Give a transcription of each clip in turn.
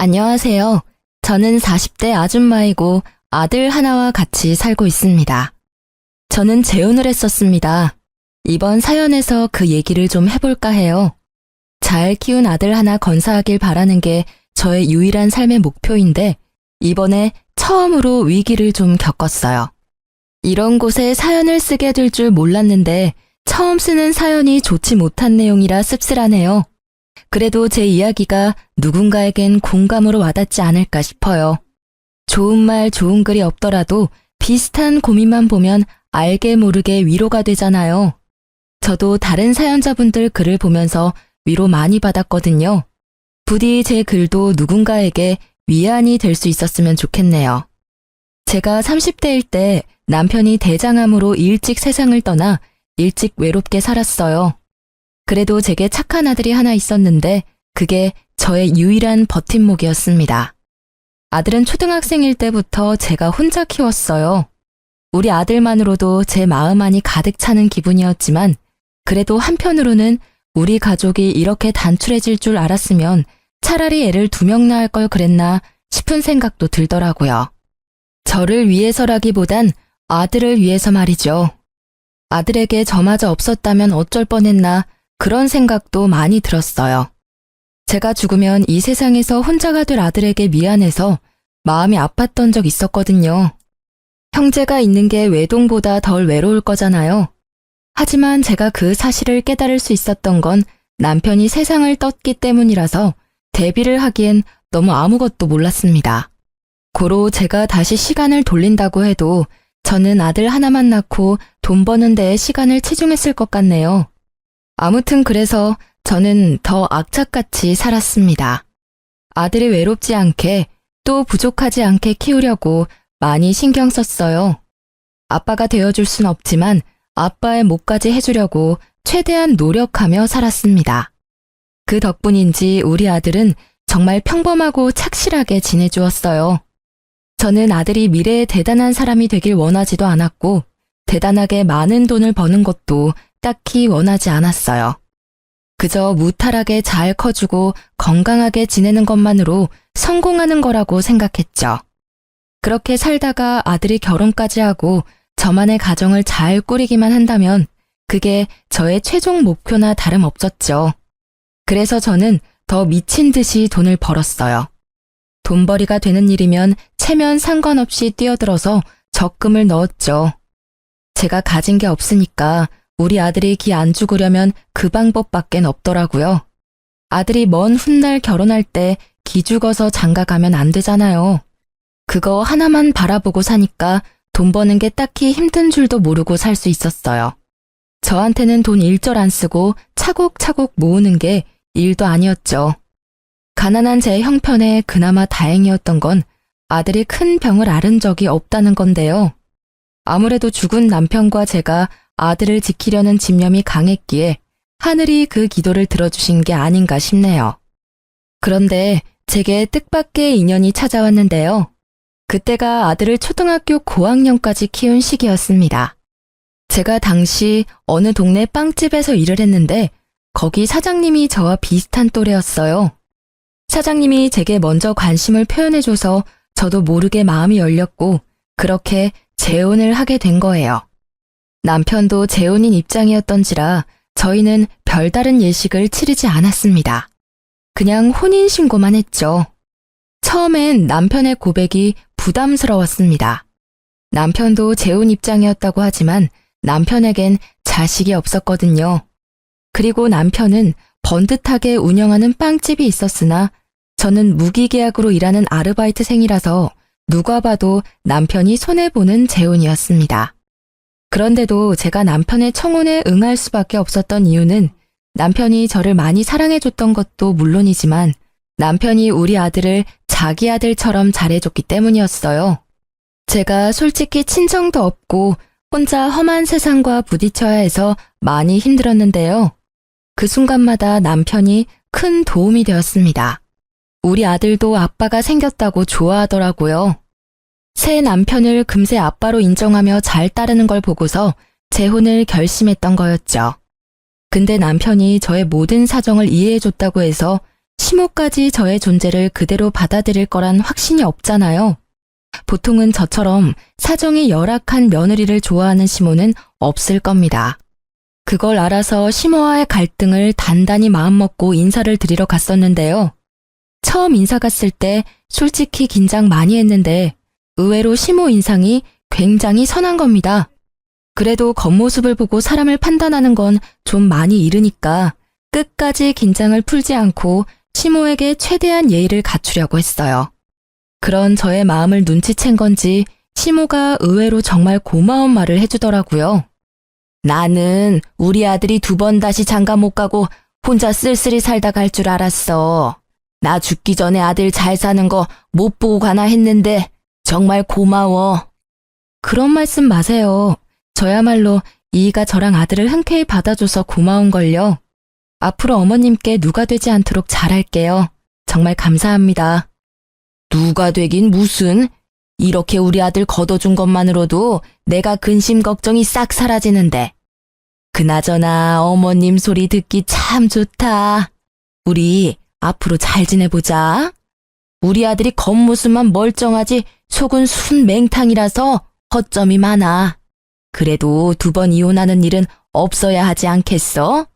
안녕하세요. 저는 40대 아줌마이고 아들 하나와 같이 살고 있습니다. 저는 재혼을 했었습니다. 이번 사연에서 그 얘기를 좀 해볼까 해요. 잘 키운 아들 하나 건사하길 바라는 게 저의 유일한 삶의 목표인데 이번에 처음으로 위기를 좀 겪었어요. 이런 곳에 사연을 쓰게 될 줄 몰랐는데 처음 쓰는 사연이 좋지 못한 내용이라 씁쓸하네요. 그래도 제 이야기가 누군가에겐 공감으로 와닿지 않을까 싶어요. 좋은 말, 좋은 글이 없더라도 비슷한 고민만 보면 알게 모르게 위로가 되잖아요. 저도 다른 사연자분들 글을 보면서 위로 많이 받았거든요. 부디 제 글도 누군가에게 위안이 될 수 있었으면 좋겠네요. 제가 30대일 때 남편이 대장암으로 일찍 세상을 떠나 일찍 외롭게 살았어요. 그래도 제게 착한 아들이 하나 있었는데 그게 저의 유일한 버팀목이었습니다. 아들은 초등학생일 때부터 제가 혼자 키웠어요. 우리 아들만으로도 제 마음 안이 가득 차는 기분이었지만 그래도 한편으로는 우리 가족이 이렇게 단출해질 줄 알았으면 차라리 애를 2명 낳을 걸 그랬나 싶은 생각도 들더라고요. 저를 위해서라기보단 아들을 위해서 말이죠. 아들에게 저마저 없었다면 어쩔 뻔했나 그런 생각도 많이 들었어요. 제가 죽으면 이 세상에서 혼자가 될 아들에게 미안해서 마음이 아팠던 적 있었거든요. 형제가 있는 게 외동보다 덜 외로울 거잖아요. 하지만 제가 그 사실을 깨달을 수 있었던 건 남편이 세상을 떴기 때문이라서 대비를 하기엔 너무 아무것도 몰랐습니다. 고로 제가 다시 시간을 돌린다고 해도 저는 아들 하나만 낳고 돈 버는 데에 시간을 치중했을 것 같네요. 아무튼 그래서 저는 더 악착같이 살았습니다. 아들이 외롭지 않게 또 부족하지 않게 키우려고 많이 신경 썼어요. 아빠가 되어줄 순 없지만 아빠의 몫까지 해주려고 최대한 노력하며 살았습니다. 그 덕분인지 우리 아들은 정말 평범하고 착실하게 지내주었어요. 저는 아들이 미래에 대단한 사람이 되길 원하지도 않았고 대단하게 많은 돈을 버는 것도 딱히 원하지 않았어요. 그저 무탈하게 잘 커주고 건강하게 지내는 것만으로 성공하는 거라고 생각했죠. 그렇게 살다가 아들이 결혼까지 하고 저만의 가정을 잘 꾸리기만 한다면 그게 저의 최종 목표나 다름없었죠. 그래서 저는 더 미친 듯이 돈을 벌었어요. 돈벌이가 되는 일이면 체면 상관없이 뛰어들어서 적금을 넣었죠. 제가 가진 게 없으니까 우리 아들이 기 안 죽으려면 그 방법밖엔 없더라고요. 아들이 먼 훗날 결혼할 때 기 죽어서 장가 가면 안 되잖아요. 그거 하나만 바라보고 사니까 돈 버는 게 딱히 힘든 줄도 모르고 살 수 있었어요. 저한테는 돈 일절 안 쓰고 차곡차곡 모으는 게 일도 아니었죠. 가난한 제 형편에 그나마 다행이었던 건 아들이 큰 병을 앓은 적이 없다는 건데요. 아무래도 죽은 남편과 제가 아들을 지키려는 집념이 강했기에 하늘이 그 기도를 들어주신 게 아닌가 싶네요. 그런데 제게 뜻밖의 인연이 찾아왔는데요. 그때가 아들을 초등학교 고학년까지 키운 시기였습니다. 제가 당시 어느 동네 빵집에서 일을 했는데 거기 사장님이 저와 비슷한 또래였어요. 사장님이 제게 먼저 관심을 표현해줘서 저도 모르게 마음이 열렸고 그렇게 재혼을 하게 된 거예요. 남편도 재혼인 입장이었던지라 저희는 별다른 예식을 치르지 않았습니다. 그냥 혼인신고만 했죠. 처음엔 남편의 고백이 부담스러웠습니다. 남편도 재혼 입장이었다고 하지만 남편에겐 자식이 없었거든요. 그리고 남편은 번듯하게 운영하는 빵집이 있었으나 저는 무기계약으로 일하는 아르바이트생이라서 누가 봐도 남편이 손해보는 재혼이었습니다. 그런데도 제가 남편의 청혼에 응할 수밖에 없었던 이유는 남편이 저를 많이 사랑해줬던 것도 물론이지만 남편이 우리 아들을 자기 아들처럼 잘해줬기 때문이었어요. 제가 솔직히 친정도 없고 혼자 험한 세상과 부딪혀야 해서 많이 힘들었는데요. 그 순간마다 남편이 큰 도움이 되었습니다. 우리 아들도 아빠가 생겼다고 좋아하더라고요. 새 남편을 금세 아빠로 인정하며 잘 따르는 걸 보고서 재혼을 결심했던 거였죠. 근데 남편이 저의 모든 사정을 이해해줬다고 해서 시모까지 저의 존재를 그대로 받아들일 거란 확신이 없잖아요. 보통은 저처럼 사정이 열악한 며느리를 좋아하는 시모는 없을 겁니다. 그걸 알아서 시모와의 갈등을 단단히 마음먹고 인사를 드리러 갔었는데요. 처음 인사 갔을 때 솔직히 긴장 많이 했는데 의외로 시모 인상이 굉장히 선한 겁니다. 그래도 겉모습을 보고 사람을 판단하는 건 좀 많이 이르니까 끝까지 긴장을 풀지 않고 시모에게 최대한 예의를 갖추려고 했어요. 그런 저의 마음을 눈치챈 건지 시모가 의외로 정말 고마운 말을 해주더라고요. 나는 우리 아들이 2번 다시 장가 못 가고 혼자 쓸쓸히 살다 갈 줄 알았어. 나 죽기 전에 아들 잘 사는 거 못 보고 가나 했는데 정말 고마워. 그런 말씀 마세요. 저야말로 이이가 저랑 아들을 흔쾌히 받아줘서 고마운걸요. 앞으로 어머님께 누가 되지 않도록 잘할게요. 정말 감사합니다. 누가 되긴 무슨. 이렇게 우리 아들 걷어준 것만으로도 내가 근심 걱정이 싹 사라지는데. 그나저나 어머님 소리 듣기 참 좋다. 우리 앞으로 잘 지내보자. 우리 아들이 겉모습만 멀쩡하지 속은 순 맹탕이라서 허점이 많아. 그래도 2번 이혼하는 일은 없어야 하지 않겠어?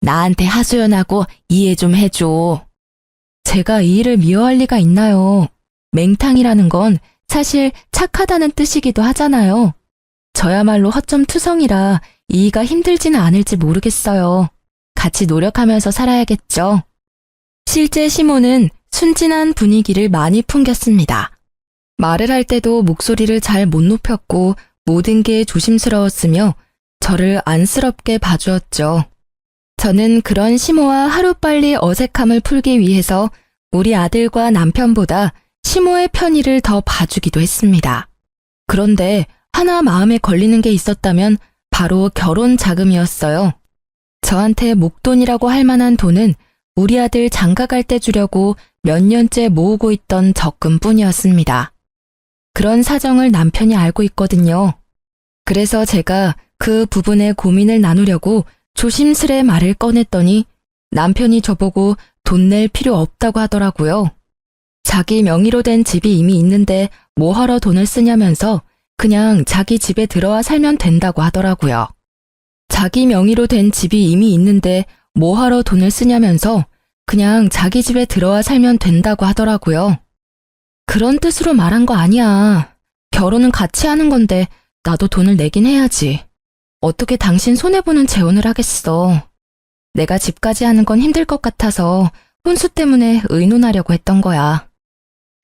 나한테 하소연하고 이해 좀 해줘. 제가 이 일을 미워할 리가 있나요? 맹탕이라는 건 사실 착하다는 뜻이기도 하잖아요. 저야말로 허점투성이라 이이가 힘들지는 않을지 모르겠어요. 같이 노력하면서 살아야겠죠. 실제 시모는 순진한 분위기를 많이 풍겼습니다. 말을 할 때도 목소리를 잘 못 높였고 모든 게 조심스러웠으며 저를 안쓰럽게 봐주었죠. 저는 그런 시모와 하루빨리 어색함을 풀기 위해서 우리 아들과 남편보다 시모의 편의를 더 봐주기도 했습니다. 그런데 하나 마음에 걸리는 게 있었다면 바로 결혼 자금이었어요. 저한테 목돈이라고 할 만한 돈은 우리 아들 장가 갈 때 주려고 몇 년째 모으고 있던 적금뿐이었습니다. 그런 사정을 남편이 알고 있거든요. 그래서 제가 그 부분에 고민을 나누려고 조심스레 말을 꺼냈더니 남편이 저보고 돈 낼 필요 없다고 하더라고요. 자기 명의로 된 집이 이미 있는데 뭐하러 돈을 쓰냐면서 그냥 자기 집에 들어와 살면 된다고 하더라고요. 자기 명의로 된 집이 이미 있는데 뭐하러 돈을 쓰냐면서 그냥 자기 집에 들어와 살면 된다고 하더라고요. 그런 뜻으로 말한 거 아니야. 결혼은 같이 하는 건데 나도 돈을 내긴 해야지. 어떻게 당신 손해보는 재혼을 하겠어. 내가 집까지 하는 건 힘들 것 같아서 혼수 때문에 의논하려고 했던 거야.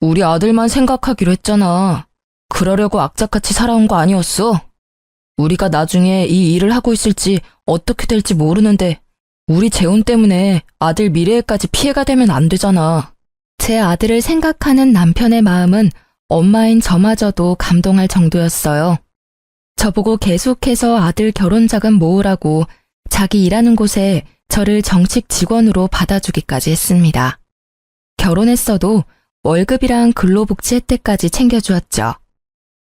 우리 아들만 생각하기로 했잖아. 그러려고 악착같이 살아온 거 아니었어? 우리가 나중에 이 일을 하고 있을지 어떻게 될지 모르는데 우리 재혼 때문에 아들 미래에까지 피해가 되면 안 되잖아. 제 아들을 생각하는 남편의 마음은 엄마인 저마저도 감동할 정도였어요. 저보고 계속해서 아들 결혼 자금 모으라고 자기 일하는 곳에 저를 정식 직원으로 받아주기까지 했습니다. 결혼했어도 월급이랑 근로복지 혜택까지 챙겨주었죠.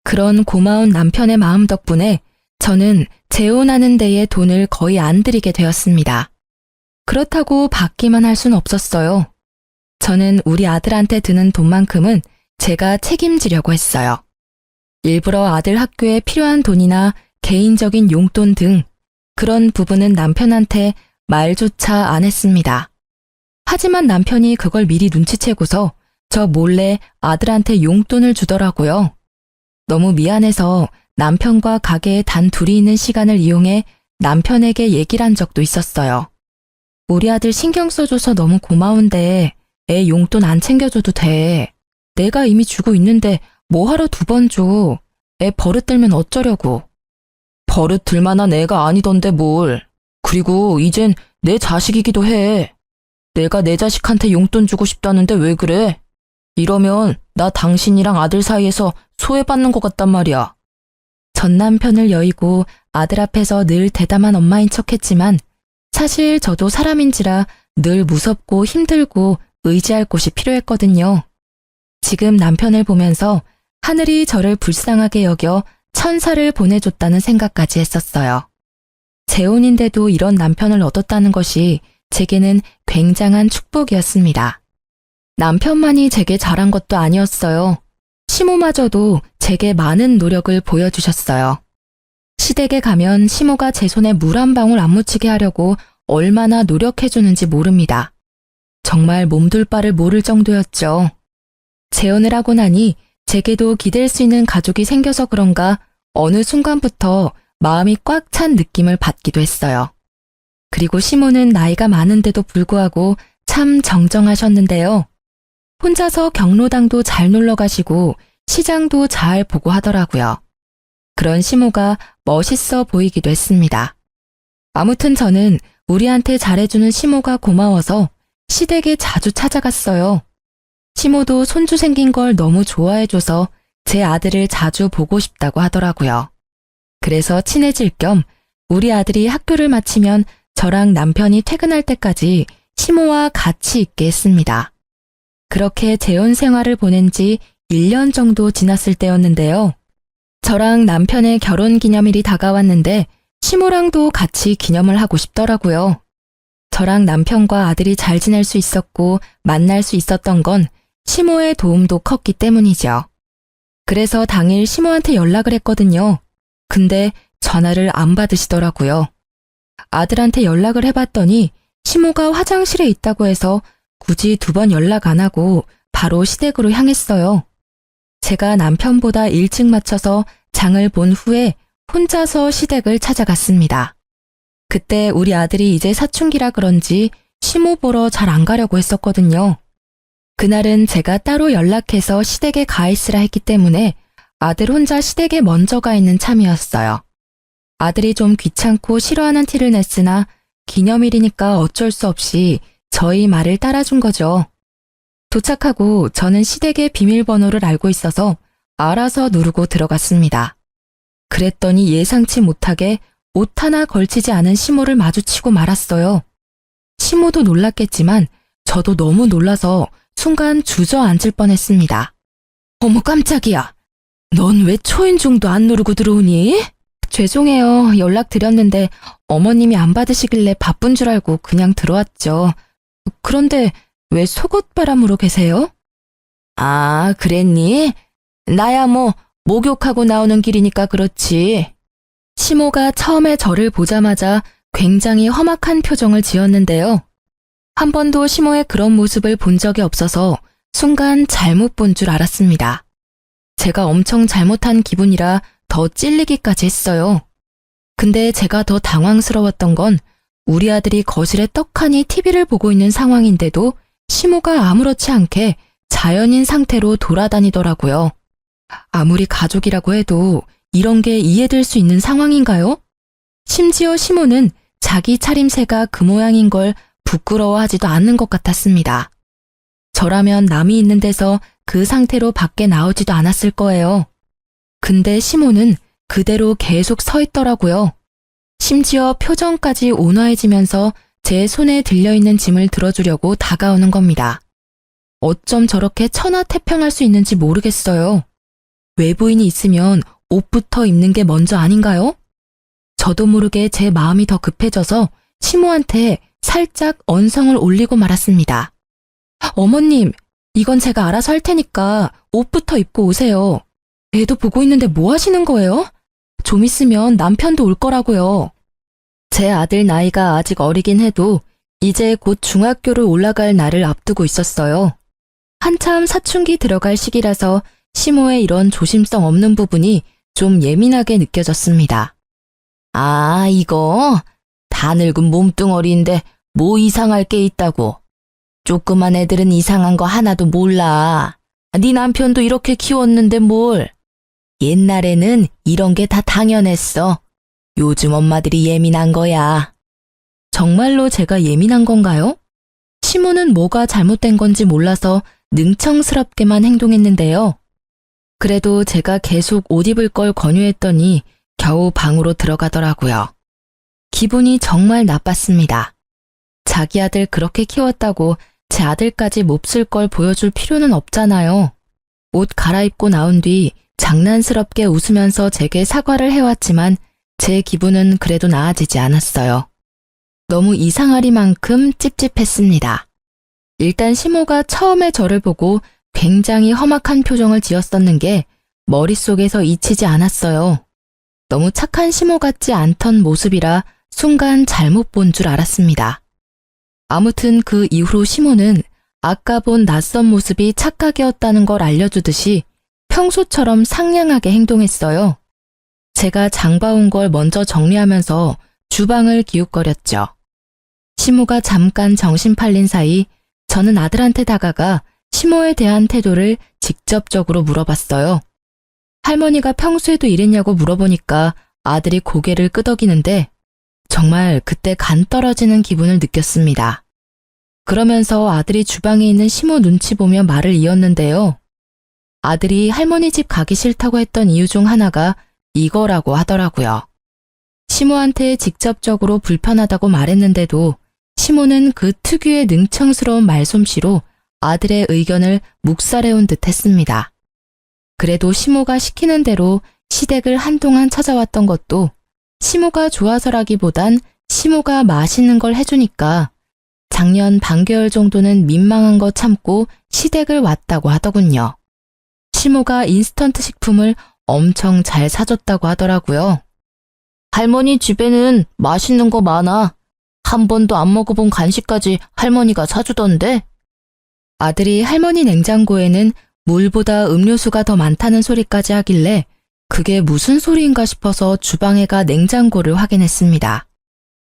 그런 고마운 남편의 마음 덕분에 저는 재혼하는 데에 돈을 거의 안 들이게 되었습니다. 그렇다고 받기만 할 순 없었어요. 저는 우리 아들한테 드는 돈만큼은 제가 책임지려고 했어요. 일부러 아들 학교에 필요한 돈이나 개인적인 용돈 등 그런 부분은 남편한테 말조차 안 했습니다. 하지만 남편이 그걸 미리 눈치채고서 저 몰래 아들한테 용돈을 주더라고요. 너무 미안해서 남편과 가게에 단 둘이 있는 시간을 이용해 남편에게 얘기를 한 적도 있었어요. 우리 아들 신경 써줘서 너무 고마운데 애 용돈 안 챙겨줘도 돼. 내가 이미 주고 있는데 뭐하러 2번 줘. 애 버릇 들면 어쩌려고. 버릇 들 만한 애가 아니던데 뭘. 그리고 이젠 내 자식이기도 해. 내가 내 자식한테 용돈 주고 싶다는데 왜 그래? 이러면 나 당신이랑 아들 사이에서 소외받는 것 같단 말이야. 전 남편을 여의고 아들 앞에서 늘 대담한 엄마인 척했지만 사실 저도 사람인지라 늘 무섭고 힘들고 의지할 곳이 필요했거든요. 지금 남편을 보면서 하늘이 저를 불쌍하게 여겨 천사를 보내줬다는 생각까지 했었어요. 재혼인데도 이런 남편을 얻었다는 것이 제게는 굉장한 축복이었습니다. 남편만이 제게 잘한 것도 아니었어요. 시모마저도 제게 많은 노력을 보여주셨어요. 시댁에 가면 시모가 제 손에 물 한 방울 안 묻히게 하려고 얼마나 노력해주는지 모릅니다. 정말 몸둘 바를 모를 정도였죠. 재혼을 하고 나니 제게도 기댈 수 있는 가족이 생겨서 그런가 어느 순간부터 마음이 꽉 찬 느낌을 받기도 했어요. 그리고 시모는 나이가 많은데도 불구하고 참 정정하셨는데요. 혼자서 경로당도 잘 놀러 가시고 시장도 잘 보고 하더라고요. 그런 시모가 멋있어 보이기도 했습니다. 아무튼 저는 우리한테 잘해주는 시모가 고마워서 시댁에 자주 찾아갔어요. 시모도 손주 생긴 걸 너무 좋아해줘서 제 아들을 자주 보고 싶다고 하더라고요. 그래서 친해질 겸 우리 아들이 학교를 마치면 저랑 남편이 퇴근할 때까지 시모와 같이 있게 했습니다. 그렇게 재혼 생활을 보낸 지 1년 정도 지났을 때였는데요. 저랑 남편의 결혼 기념일이 다가왔는데 시모랑도 같이 기념을 하고 싶더라고요. 저랑 남편과 아들이 잘 지낼 수 있었고 만날 수 있었던 건 시모의 도움도 컸기 때문이죠. 그래서 당일 시모한테 연락을 했거든요. 근데 전화를 안 받으시더라고요. 아들한테 연락을 해봤더니 시모가 화장실에 있다고 해서 굳이 2번 연락 안 하고 바로 시댁으로 향했어요. 제가 남편보다 일찍 마쳐서 장을 본 후에 혼자서 시댁을 찾아갔습니다. 그때 우리 아들이 이제 사춘기라 그런지 시모 보러 잘 안 가려고 했었거든요. 그날은 제가 따로 연락해서 시댁에 가 있으라 했기 때문에 아들 혼자 시댁에 먼저 가 있는 참이었어요. 아들이 좀 귀찮고 싫어하는 티를 냈으나 기념일이니까 어쩔 수 없이 저희 말을 따라준 거죠. 도착하고 저는 시댁의 비밀번호를 알고 있어서 알아서 누르고 들어갔습니다. 그랬더니 예상치 못하게 옷 하나 걸치지 않은 시모를 마주치고 말았어요. 시모도 놀랐겠지만 저도 너무 놀라서 순간 주저앉을 뻔했습니다. 어머 깜짝이야. 넌 왜 초인종도 안 누르고 들어오니? 죄송해요. 연락드렸는데 어머님이 안 받으시길래 바쁜 줄 알고 그냥 들어왔죠. 그런데 왜 속옷바람으로 계세요? 아, 그랬니? 나야 뭐 목욕하고 나오는 길이니까 그렇지. 시모가 처음에 저를 보자마자 굉장히 험악한 표정을 지었는데요. 한 번도 시모의 그런 모습을 본 적이 없어서 순간 잘못 본 줄 알았습니다. 제가 엄청 잘못한 기분이라 더 찔리기까지 했어요. 근데 제가 더 당황스러웠던 건 우리 아들이 거실에 떡하니 TV를 보고 있는 상황인데도 시모가 아무렇지 않게 자연인 상태로 돌아다니더라고요. 아무리 가족이라고 해도 이런 게 이해될 수 있는 상황인가요? 심지어 시모는 자기 차림새가 그 모양인 걸 부끄러워하지도 않는 것 같았습니다. 저라면 남이 있는 데서 그 상태로 밖에 나오지도 않았을 거예요. 근데 시모는 그대로 계속 서 있더라고요. 심지어 표정까지 온화해지면서 제 손에 들려있는 짐을 들어주려고 다가오는 겁니다. 어쩜 저렇게 천하태평할 수 있는지 모르겠어요. 외부인이 있으면 옷부터 입는 게 먼저 아닌가요? 저도 모르게 제 마음이 더 급해져서 시모한테 살짝 언성을 올리고 말았습니다. 어머님, 이건 제가 알아서 할 테니까 옷부터 입고 오세요. 애도 보고 있는데 뭐 하시는 거예요? 좀 있으면 남편도 올 거라고요. 제 아들 나이가 아직 어리긴 해도 이제 곧 중학교를 올라갈 날을 앞두고 있었어요. 한참 사춘기 들어갈 시기라서 시모의 이런 조심성 없는 부분이 좀 예민하게 느껴졌습니다. 아, 이거? 다 늙은 몸뚱어리인데 뭐 이상할 게 있다고. 조그만 애들은 이상한 거 하나도 몰라. 네 남편도 이렇게 키웠는데 뭘. 옛날에는 이런 게 다 당연했어. 요즘 엄마들이 예민한 거야. 정말로 제가 예민한 건가요? 시모는 뭐가 잘못된 건지 몰라서 능청스럽게만 행동했는데요. 그래도 제가 계속 옷 입을 걸 권유했더니 겨우 방으로 들어가더라고요. 기분이 정말 나빴습니다. 자기 아들 그렇게 키웠다고 제 아들까지 몹쓸 걸 보여줄 필요는 없잖아요. 옷 갈아입고 나온 뒤 장난스럽게 웃으면서 제게 사과를 해왔지만 제 기분은 그래도 나아지지 않았어요. 너무 이상하리만큼 찝찝했습니다. 일단 시모가 처음에 저를 보고 굉장히 험악한 표정을 지었었는 게 머릿속에서 잊히지 않았어요. 너무 착한 시모 같지 않던 모습이라 순간 잘못 본 줄 알았습니다. 아무튼 그 이후로 시모는 아까 본 낯선 모습이 착각이었다는 걸 알려주듯이 평소처럼 상냥하게 행동했어요. 제가 장봐온 걸 먼저 정리하면서 주방을 기웃거렸죠. 시모가 잠깐 정신 팔린 사이 저는 아들한테 다가가 시모에 대한 태도를 직접적으로 물어봤어요. 할머니가 평소에도 이랬냐고 물어보니까 아들이 고개를 끄덕이는데 정말 그때 간 떨어지는 기분을 느꼈습니다. 그러면서 아들이 주방에 있는 시모 눈치 보며 말을 이었는데요. 아들이 할머니 집 가기 싫다고 했던 이유 중 하나가 이거라고 하더라고요. 시모한테 직접적으로 불편하다고 말했는데도 시모는 그 특유의 능청스러운 말솜씨로 아들의 의견을 묵살해온 듯 했습니다. 그래도 시모가 시키는 대로 시댁을 한동안 찾아왔던 것도 시모가 좋아서라기보단 시모가 맛있는 걸 해주니까 작년 반개월 정도는 민망한 거 참고 시댁을 왔다고 하더군요. 시모가 인스턴트 식품을 엄청 잘 사줬다고 하더라고요. 할머니 집에는 맛있는 거 많아. 한 번도 안 먹어본 간식까지 할머니가 사주던데? 아들이 할머니 냉장고에는 물보다 음료수가 더 많다는 소리까지 하길래 그게 무슨 소리인가 싶어서 주방에 가 냉장고를 확인했습니다.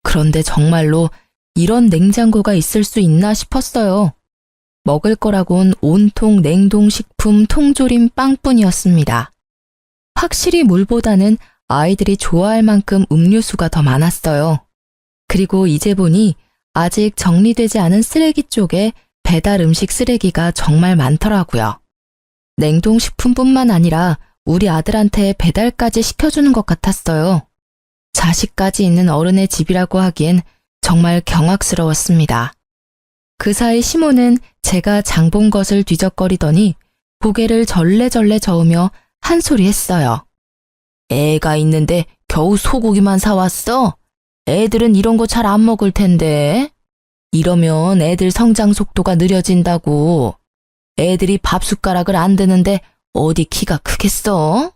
그런데 정말로 이런 냉장고가 있을 수 있나 싶었어요. 먹을 거라곤 온통 냉동식품 통조림 빵뿐이었습니다. 확실히 물보다는 아이들이 좋아할 만큼 음료수가 더 많았어요. 그리고 이제 보니 아직 정리되지 않은 쓰레기 쪽에 배달 음식 쓰레기가 정말 많더라고요. 냉동식품뿐만 아니라 우리 아들한테 배달까지 시켜주는 것 같았어요. 자식까지 있는 어른의 집이라고 하기엔 정말 경악스러웠습니다. 그 사이 시모는 제가 장본 것을 뒤적거리더니 고개를 절레절레 저으며 한 소리 했어요. 애가 있는데 겨우 소고기만 사왔어? 애들은 이런 거 잘 안 먹을 텐데. 이러면 애들 성장 속도가 느려진다고. 애들이 밥 숟가락을 안 드는데 어디 키가 크겠어?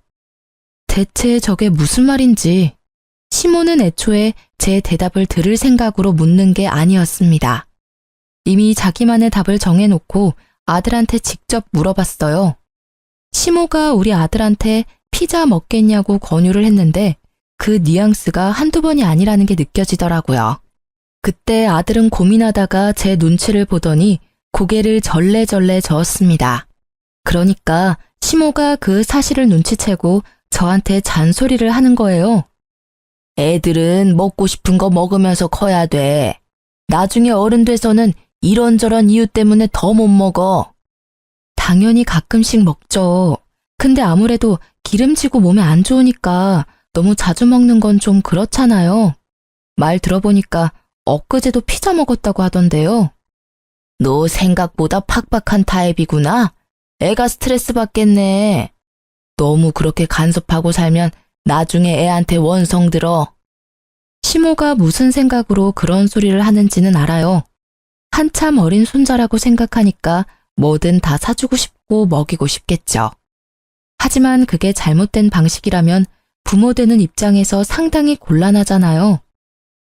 대체 저게 무슨 말인지 시모는 애초에 제 대답을 들을 생각으로 묻는 게 아니었습니다. 이미 자기만의 답을 정해놓고 아들한테 직접 물어봤어요. 시모가 우리 아들한테 피자 먹겠냐고 권유를 했는데 그 뉘앙스가 한두 번이 아니라는 게 느껴지더라고요. 그때 아들은 고민하다가 제 눈치를 보더니 고개를 절레절레 저었습니다. 그러니까 시모가 그 사실을 눈치채고 저한테 잔소리를 하는 거예요. 애들은 먹고 싶은 거 먹으면서 커야 돼. 나중에 어른 돼서는 이런저런 이유 때문에 더 못 먹어. 당연히 가끔씩 먹죠. 근데 아무래도 기름지고 몸에 안 좋으니까 너무 자주 먹는 건 좀 그렇잖아요. 말 들어보니까 엊그제도 피자 먹었다고 하던데요. 너 생각보다 팍팍한 타입이구나. 애가 스트레스 받겠네. 너무 그렇게 간섭하고 살면 나중에 애한테 원성 들어. 시모가 무슨 생각으로 그런 소리를 하는지는 알아요. 한참 어린 손자라고 생각하니까 뭐든 다 사주고 싶고 먹이고 싶겠죠. 하지만 그게 잘못된 방식이라면 부모 되는 입장에서 상당히 곤란하잖아요.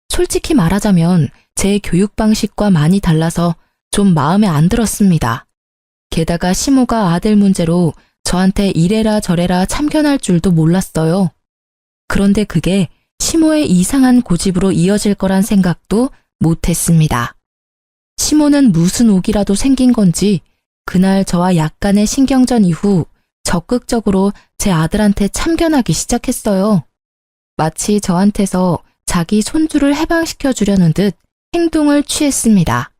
솔직히 말하자면 제 교육 방식과 많이 달라서 좀 마음에 안 들었습니다. 게다가 시모가 아들 문제로 저한테 이래라 저래라 참견할 줄도 몰랐어요. 그런데 그게 시모의 이상한 고집으로 이어질 거란 생각도 못했습니다. 시모는 무슨 옥이라도 생긴 건지 그날 저와 약간의 신경전 이후 적극적으로 제 아들한테 참견하기 시작했어요. 마치 저한테서 자기 손주를 해방시켜 주려는 듯 행동을 취했습니다.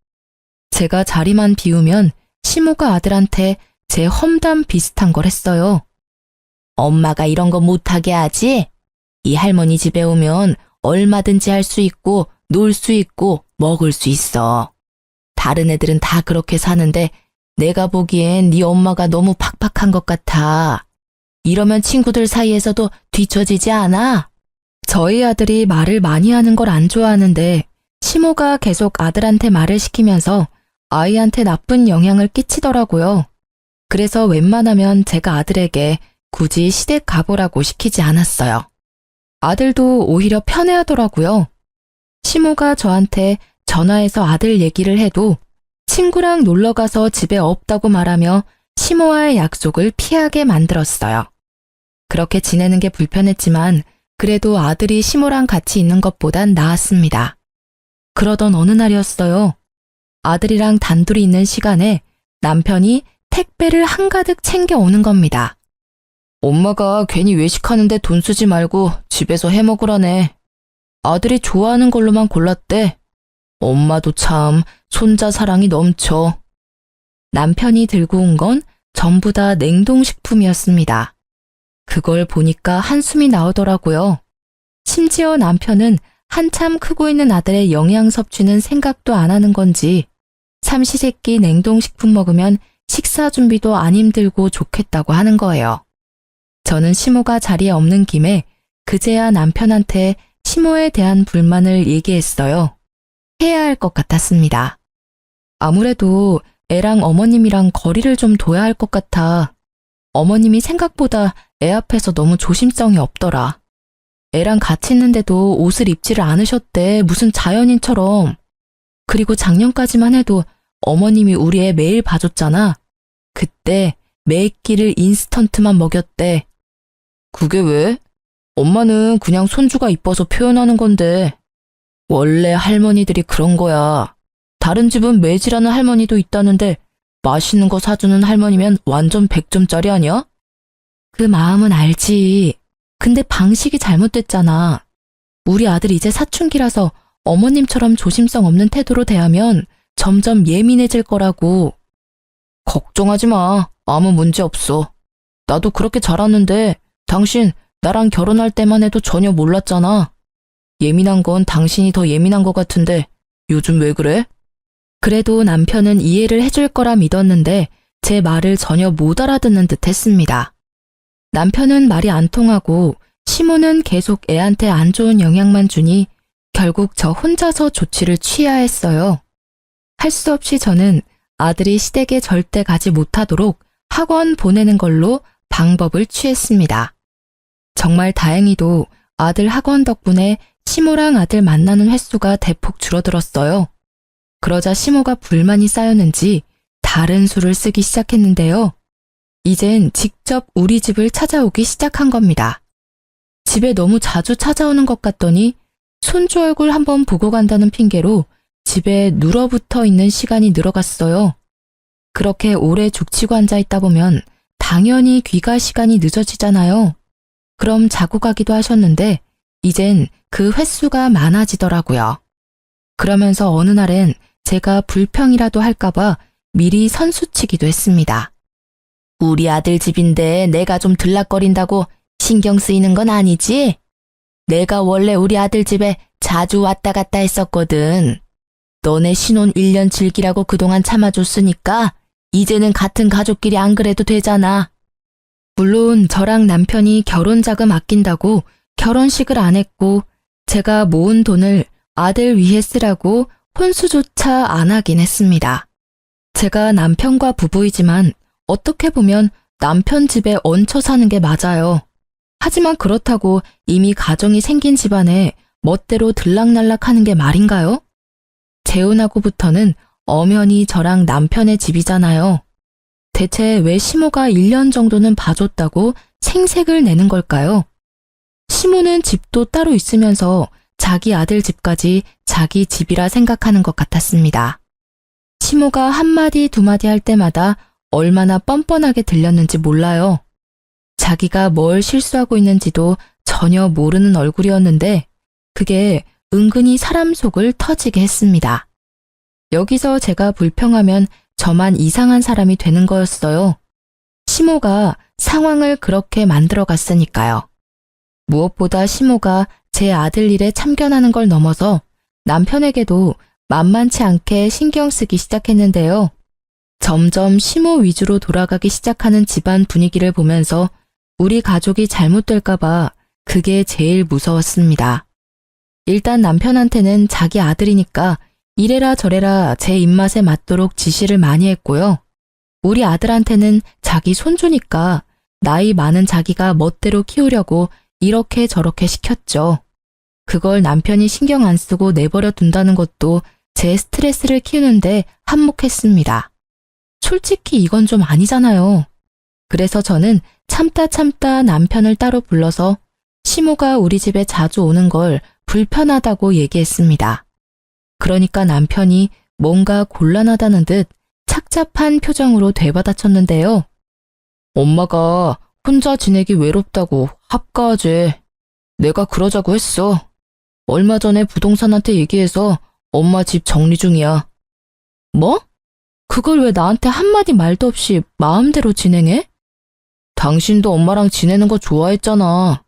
제가 자리만 비우면 시모가 아들한테 제 험담 비슷한 걸 했어요. 엄마가 이런 거 못하게 하지? 이 할머니 집에 오면 얼마든지 할 수 있고 놀 수 있고 먹을 수 있어. 다른 애들은 다 그렇게 사는데 내가 보기엔 네 엄마가 너무 팍팍한 것 같아. 이러면 친구들 사이에서도 뒤처지지 않아? 저희 아들이 말을 많이 하는 걸 안 좋아하는데 시모가 계속 아들한테 말을 시키면서 아이한테 나쁜 영향을 끼치더라고요. 그래서 웬만하면 제가 아들에게 굳이 시댁 가보라고 시키지 않았어요. 아들도 오히려 편해하더라고요. 시모가 저한테 전화해서 아들 얘기를 해도 친구랑 놀러가서 집에 없다고 말하며 시모와의 약속을 피하게 만들었어요. 그렇게 지내는 게 불편했지만 그래도 아들이 시모랑 같이 있는 것보단 나았습니다. 그러던 어느 날이었어요. 아들이랑 단둘이 있는 시간에 남편이 택배를 한가득 챙겨오는 겁니다. 엄마가 괜히 외식하는데 돈 쓰지 말고 집에서 해 먹으라네. 아들이 좋아하는 걸로만 골랐대. 엄마도 참 손자 사랑이 넘쳐. 남편이 들고 온 건 전부 다 냉동식품이었습니다. 그걸 보니까 한숨이 나오더라고요. 심지어 남편은 한참 크고 있는 아들의 영양 섭취는 생각도 안 하는 건지 삼시세끼 냉동식품 먹으면 식사 준비도 안 힘들고 좋겠다고 하는 거예요. 저는 시모가 자리에 없는 김에 그제야 남편한테 시모에 대한 불만을 얘기했어요. 해야 할 것 같았습니다. 아무래도 애랑 어머님이랑 거리를 좀 둬야 할 것 같아. 어머님이 생각보다 애 앞에서 너무 조심성이 없더라. 애랑 같이 있는데도 옷을 입지를 않으셨대. 무슨 자연인처럼. 그리고 작년까지만 해도 어머님이 우리 애 매일 봐줬잖아. 그때 매끼를 인스턴트만 먹였대. 그게 왜? 엄마는 그냥 손주가 이뻐서 표현하는 건데. 원래 할머니들이 그런 거야. 다른 집은 매질하는 할머니도 있다는데 맛있는 거 사주는 할머니면 완전 100점짜리 아니야? 그 마음은 알지. 근데 방식이 잘못됐잖아. 우리 아들 이제 사춘기라서 어머님처럼 조심성 없는 태도로 대하면 점점 예민해질 거라고. 걱정하지 마. 아무 문제 없어. 나도 그렇게 자랐는데 당신 나랑 결혼할 때만 해도 전혀 몰랐잖아. 예민한 건 당신이 더 예민한 것 같은데 요즘 왜 그래? 그래도 남편은 이해를 해줄 거라 믿었는데 제 말을 전혀 못 알아듣는 듯 했습니다. 남편은 말이 안 통하고 시모는 계속 애한테 안 좋은 영향만 주니 결국 저 혼자서 조치를 취해야 했어요. 할 수 없이 저는 아들이 시댁에 절대 가지 못하도록 학원 보내는 걸로 방법을 취했습니다. 정말 다행히도 아들 학원 덕분에 시모랑 아들 만나는 횟수가 대폭 줄어들었어요. 그러자 시모가 불만이 쌓였는지 다른 수를 쓰기 시작했는데요. 이젠 직접 우리 집을 찾아오기 시작한 겁니다. 집에 너무 자주 찾아오는 것 같더니 손주 얼굴 한번 보고 간다는 핑계로 집에 눌어붙어 있는 시간이 늘어갔어요. 그렇게 오래 죽치고 앉아있다 보면 당연히 귀가 시간이 늦어지잖아요. 그럼 자고 가기도 하셨는데 이젠 그 횟수가 많아지더라고요. 그러면서 어느 날엔 제가 불평이라도 할까봐 미리 선수치기도 했습니다. 우리 아들 집인데 내가 좀 들락거린다고 신경 쓰이는 건 아니지? 내가 원래 우리 아들 집에 자주 왔다 갔다 했었거든. 너네 신혼 1년 즐기라고 그동안 참아줬으니까 이제는 같은 가족끼리 안 그래도 되잖아. 물론 저랑 남편이 결혼 자금 아낀다고 결혼식을 안 했고 제가 모은 돈을 아들 위해 쓰라고 혼수조차 안 하긴 했습니다. 제가 남편과 부부이지만 어떻게 보면 남편 집에 얹혀 사는 게 맞아요. 하지만 그렇다고 이미 가정이 생긴 집안에 멋대로 들락날락 하는 게 말인가요? 재혼하고부터는 엄연히 저랑 남편의 집이잖아요. 대체 왜 시모가 1년 정도는 봐줬다고 생색을 내는 걸까요? 시모는 집도 따로 있으면서 자기 아들 집까지 자기 집이라 생각하는 것 같았습니다. 시모가 한마디 두마디 할 때마다 얼마나 뻔뻔하게 들렸는지 몰라요. 자기가 뭘 실수하고 있는지도 전혀 모르는 얼굴이었는데 그게 은근히 사람 속을 터지게 했습니다. 여기서 제가 불평하면 저만 이상한 사람이 되는 거였어요. 시모가 상황을 그렇게 만들어 갔으니까요. 무엇보다 시모가 제 아들 일에 참견하는 걸 넘어서 남편에게도 만만치 않게 신경 쓰기 시작했는데요. 점점 시모 위주로 돌아가기 시작하는 집안 분위기를 보면서 우리 가족이 잘못될까봐 그게 제일 무서웠습니다. 일단 남편한테는 자기 아들이니까 이래라 저래라 제 입맛에 맞도록 지시를 많이 했고요. 우리 아들한테는 자기 손주니까 나이 많은 자기가 멋대로 키우려고 이렇게 저렇게 시켰죠. 그걸 남편이 신경 안 쓰고 내버려 둔다는 것도 제 스트레스를 키우는데 한몫했습니다. 솔직히 이건 좀 아니잖아요. 그래서 저는 참다 남편을 따로 불러서 시모가 우리 집에 자주 오는 걸 불편하다고 얘기했습니다. 그러니까 남편이 뭔가 곤란하다는 듯 착잡한 표정으로 되받아쳤는데요. 엄마가 혼자 지내기 외롭다고 합가하지. 내가 그러자고 했어. 얼마 전에 부동산한테 얘기해서 엄마 집 정리 중이야. 뭐? 그걸 왜 나한테 한마디 말도 없이 마음대로 진행해? 당신도 엄마랑 지내는 거 좋아했잖아.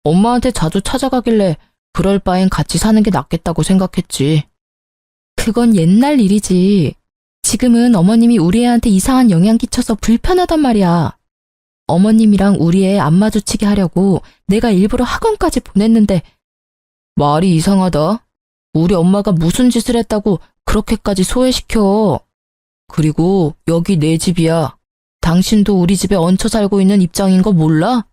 엄마한테 자주 찾아가길래 그럴 바엔 같이 사는 게 낫겠다고 생각했지. 그건 옛날 일이지. 지금은 어머님이 우리 애한테 이상한 영향 끼쳐서 불편하단 말이야. 어머님이랑 우리 애 안 마주치게 하려고 내가 일부러 학원까지 보냈는데 말이 이상하다. 우리 엄마가 무슨 짓을 했다고 그렇게까지 소외시켜. 그리고 여기 내 집이야. 당신도 우리 집에 얹혀 살고 있는 입장인 거 몰라?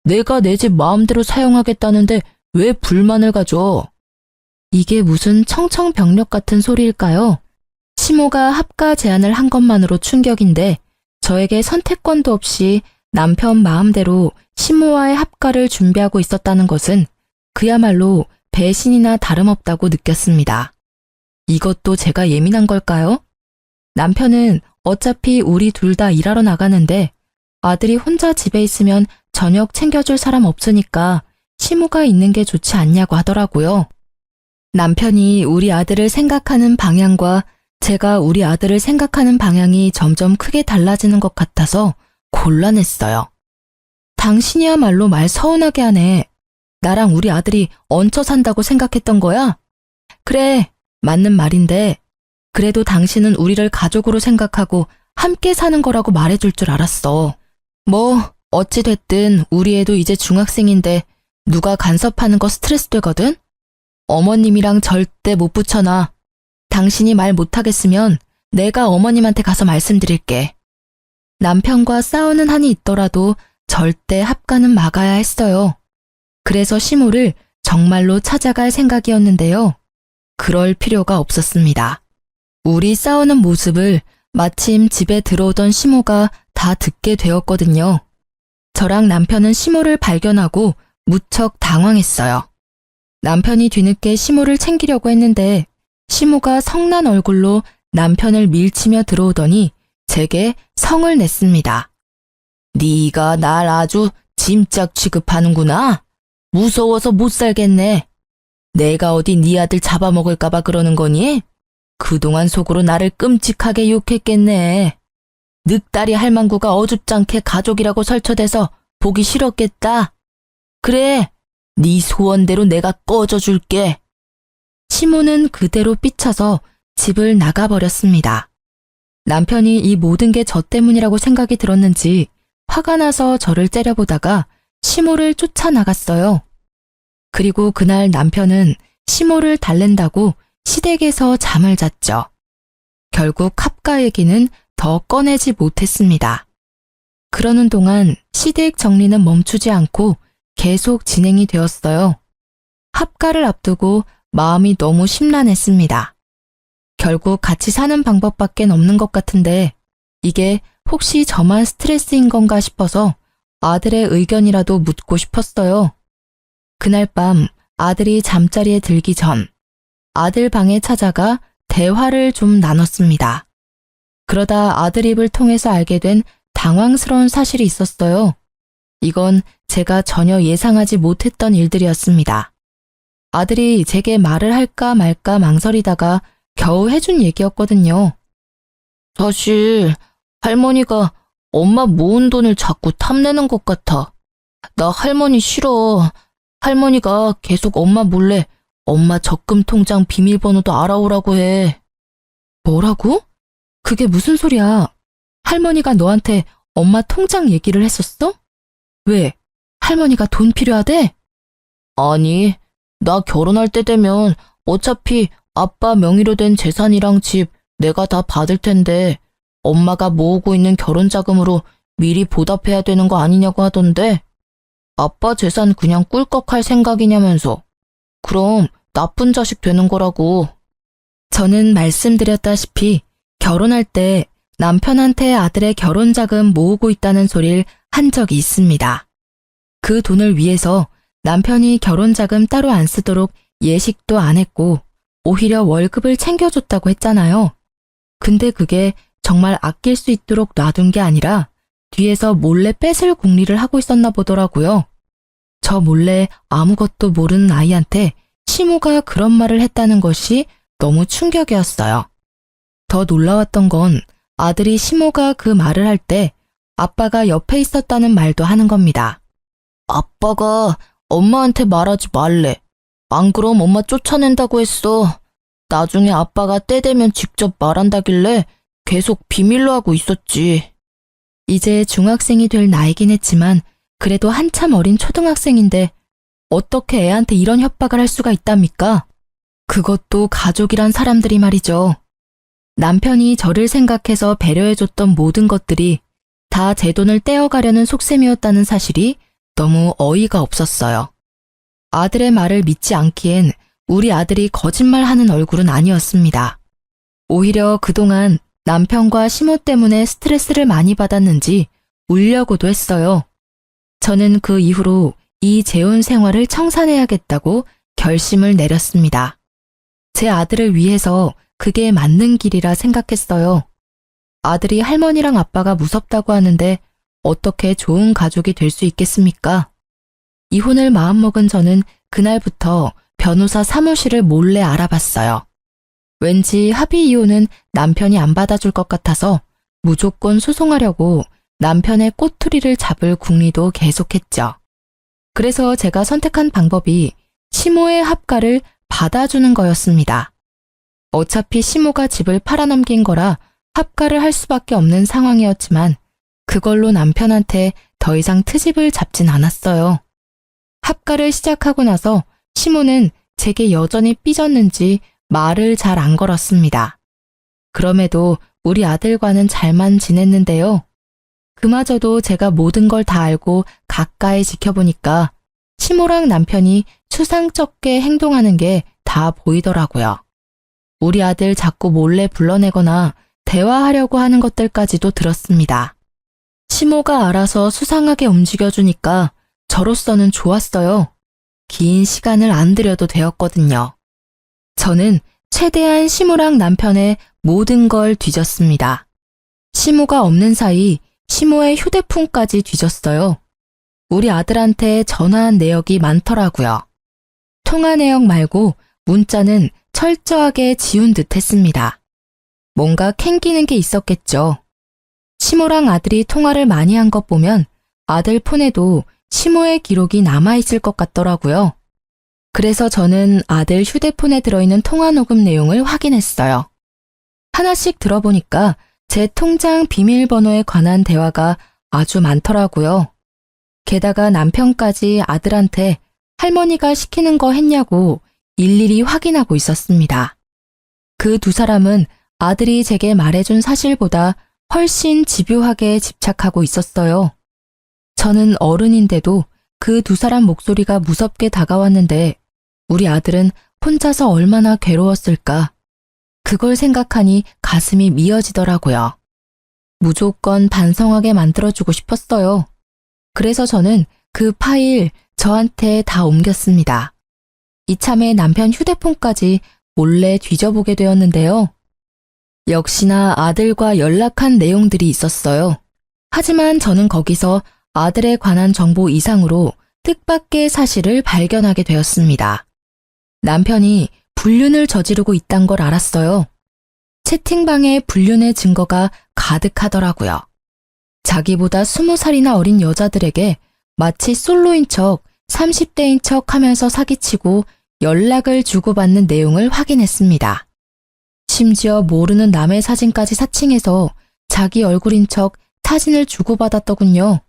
내가 내 집 마음대로 사용하겠다는데 왜 불만을 가져? 이게 무슨 청청병력 같은 소리일까요? 시모가 합가 제안을 한 것만으로 충격인데 저에게 선택권도 없이 남편 마음대로 시모와의 합가를 준비하고 있었다는 것은 그야말로 배신이나 다름없다고 느꼈습니다. 이것도 제가 예민한 걸까요? 남편은 어차피 우리 둘 다 일하러 나가는데 아들이 혼자 집에 있으면 저녁 챙겨줄 사람 없으니까 시모가 있는 게 좋지 않냐고 하더라고요. 남편이 우리 아들을 생각하는 방향과 제가 우리 아들을 생각하는 방향이 점점 크게 달라지는 것 같아서 곤란했어요. 당신이야말로 말 서운하게 하네. 나랑 우리 아들이 얹혀 산다고 생각했던 거야? 그래, 맞는 말인데 그래도 당신은 우리를 가족으로 생각하고 함께 사는 거라고 말해줄 줄 알았어. 뭐 어찌 됐든 우리 애도 이제 중학생인데 누가 간섭하는 거 스트레스 되거든? 어머님이랑 절대 못 붙여놔. 당신이 말 못하겠으면 내가 어머님한테 가서 말씀드릴게. 남편과 싸우는 한이 있더라도 절대 합가는 막아야 했어요. 그래서 시모를 정말로 찾아갈 생각이었는데요. 그럴 필요가 없었습니다. 우리 싸우는 모습을 마침 집에 들어오던 시모가 다 듣게 되었거든요. 저랑 남편은 시모를 발견하고 무척 당황했어요. 남편이 뒤늦게 시모를 챙기려고 했는데 시모가 성난 얼굴로 남편을 밀치며 들어오더니 제게 성을 냈습니다. 네가 날 아주 짐짝 취급하는구나. 무서워서 못 살겠네. 내가 어디 네 아들 잡아먹을까 봐 그러는 거니? 그동안 속으로 나를 끔찍하게 욕했겠네. 늑다리 할망구가 어줍잖게 가족이라고 설쳐대서 보기 싫었겠다. 그래, 네 소원대로 내가 꺼져줄게. 시모는 그대로 삐쳐서 집을 나가버렸습니다. 남편이 이 모든 게 저 때문이라고 생각이 들었는지 화가 나서 저를 째려보다가 시모를 쫓아나갔어요. 그리고 그날 남편은 시모를 달랜다고 시댁에서 잠을 잤죠. 결국 합가 얘기는 더 꺼내지 못했습니다. 그러는 동안 시댁 정리는 멈추지 않고 계속 진행이 되었어요. 합가를 앞두고 마음이 너무 심란했습니다. 결국 같이 사는 방법밖엔 없는 것 같은데 이게 혹시 저만 스트레스인 건가 싶어서 아들의 의견이라도 묻고 싶었어요. 그날 밤 아들이 잠자리에 들기 전 아들 방에 찾아가 대화를 좀 나눴습니다. 그러다 아들 입을 통해서 알게 된 당황스러운 사실이 있었어요. 이건 제가 전혀 예상하지 못했던 일들이었습니다. 아들이 제게 말을 할까 말까 망설이다가 겨우 해준 얘기였거든요. 사실 할머니가 엄마 모은 돈을 자꾸 탐내는 것 같아. 나 할머니 싫어. 할머니가 계속 엄마 몰래 엄마 적금 통장 비밀번호도 알아오라고 해. 뭐라고? 그게 무슨 소리야? 할머니가 너한테 엄마 통장 얘기를 했었어? 왜? 할머니가 돈 필요하대? 아니, 나 결혼할 때 되면 어차피 아빠 명의로 된 재산이랑 집 내가 다 받을 텐데 엄마가 모으고 있는 결혼 자금으로 미리 보답해야 되는 거 아니냐고 하던데 아빠 재산 그냥 꿀꺽할 생각이냐면서. 그럼 나쁜 자식 되는 거라고. 저는 말씀드렸다시피 결혼할 때 남편한테 아들의 결혼 자금 모으고 있다는 소리를 한 적이 있습니다. 그 돈을 위해서 남편이 결혼 자금 따로 안 쓰도록 예식도 안 했고 오히려 월급을 챙겨줬다고 했잖아요. 근데 그게 정말 아낄 수 있도록 놔둔 게 아니라 뒤에서 몰래 뺏을 궁리를 하고 있었나 보더라고요. 저 몰래 아무것도 모르는 아이한테 시모가 그런 말을 했다는 것이 너무 충격이었어요. 더 놀라웠던 건 아들이 시모가 그 말을 할 때 아빠가 옆에 있었다는 말도 하는 겁니다. 아빠가 엄마한테 말하지 말래. 안 그럼 엄마 쫓아낸다고 했어. 나중에 아빠가 때 되면 직접 말한다길래 계속 비밀로 하고 있었지. 이제 중학생이 될 나이긴 했지만 그래도 한참 어린 초등학생인데 어떻게 애한테 이런 협박을 할 수가 있답니까? 그것도 가족이란 사람들이 말이죠. 남편이 저를 생각해서 배려해줬던 모든 것들이 다 제 돈을 떼어가려는 속셈이었다는 사실이 너무 어이가 없었어요. 아들의 말을 믿지 않기엔 우리 아들이 거짓말하는 얼굴은 아니었습니다. 오히려 그동안 남편과 시모 때문에 스트레스를 많이 받았는지 울려고도 했어요. 저는 그 이후로 이 재혼 생활을 청산해야겠다고 결심을 내렸습니다. 제 아들을 위해서 그게 맞는 길이라 생각했어요. 아들이 할머니랑 아빠가 무섭다고 하는데 어떻게 좋은 가족이 될 수 있겠습니까? 이혼을 마음먹은 저는 그날부터 변호사 사무실을 몰래 알아봤어요. 왠지 합의 이혼은 남편이 안 받아줄 것 같아서 무조건 소송하려고 남편의 꼬투리를 잡을 궁리도 계속했죠. 그래서 제가 선택한 방법이 시모의 합가를 받아주는 거였습니다. 어차피 시모가 집을 팔아넘긴 거라 합가를 할 수밖에 없는 상황이었지만 그걸로 남편한테 더 이상 트집을 잡진 않았어요. 합가를 시작하고 나서 시모는 제게 여전히 삐졌는지 말을 잘 안 걸었습니다. 그럼에도 우리 아들과는 잘만 지냈는데요. 그마저도 제가 모든 걸 다 알고 가까이 지켜보니까 시모랑 남편이 추상적게 행동하는 게 다 보이더라고요. 우리 아들 자꾸 몰래 불러내거나 대화하려고 하는 것들까지도 들었습니다. 시모가 알아서 수상하게 움직여주니까 저로서는 좋았어요. 긴 시간을 안 들여도 되었거든요. 저는 최대한 시모랑 남편의 모든 걸 뒤졌습니다. 시모가 없는 사이 시모의 휴대폰까지 뒤졌어요. 우리 아들한테 전화한 내역이 많더라고요. 통화 내역 말고 문자는 철저하게 지운 듯 했습니다. 뭔가 캥기는 게 있었겠죠. 시모랑 아들이 통화를 많이 한 것 보면 아들 폰에도 시모의 기록이 남아있을 것 같더라고요. 그래서 저는 아들 휴대폰에 들어있는 통화 녹음 내용을 확인했어요. 하나씩 들어보니까 제 통장 비밀번호에 관한 대화가 아주 많더라고요. 게다가 남편까지 아들한테 할머니가 시키는 거 했냐고 일일이 확인하고 있었습니다. 그 두 사람은 아들이 제게 말해준 사실보다 훨씬 집요하게 집착하고 있었어요. 저는 어른인데도 그 두 사람 목소리가 무섭게 다가왔는데 우리 아들은 혼자서 얼마나 괴로웠을까. 그걸 생각하니 가슴이 미어지더라고요. 무조건 반성하게 만들어주고 싶었어요. 그래서 저는 그 파일 저한테 다 옮겼습니다. 이참에 남편 휴대폰까지 몰래 뒤져보게 되었는데요. 역시나 아들과 연락한 내용들이 있었어요. 하지만 저는 거기서 아들에 관한 정보 이상으로 뜻밖의 사실을 발견하게 되었습니다. 남편이 불륜을 저지르고 있단 걸 알았어요. 채팅방에 불륜의 증거가 가득하더라고요. 자기보다 20살이나 어린 여자들에게 마치 솔로인 척 30대인 척 하면서 사기치고 연락을 주고받는 내용을 확인했습니다. 심지어 모르는 남의 사진까지 사칭해서 자기 얼굴인 척 사진을 주고받았더군요.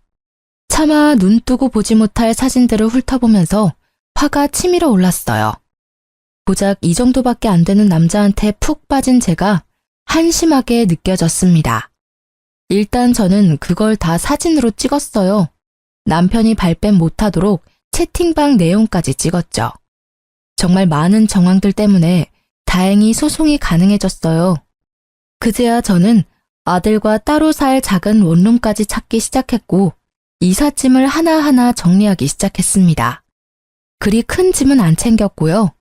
차마 눈 뜨고 보지 못할 사진들을 훑어보면서 화가 치밀어 올랐어요. 고작 이 정도밖에 안 되는 남자한테 푹 빠진 제가 한심하게 느껴졌습니다. 일단 저는 그걸 다 사진으로 찍었어요. 남편이 발뺌 못하도록 채팅방 내용까지 찍었죠. 정말 많은 정황들 때문에 다행히 소송이 가능해졌어요. 그제야 저는 아들과 따로 살 작은 원룸까지 찾기 시작했고 이삿짐을 하나하나 정리하기 시작했습니다. 그리 큰 짐은 안 챙겼고요.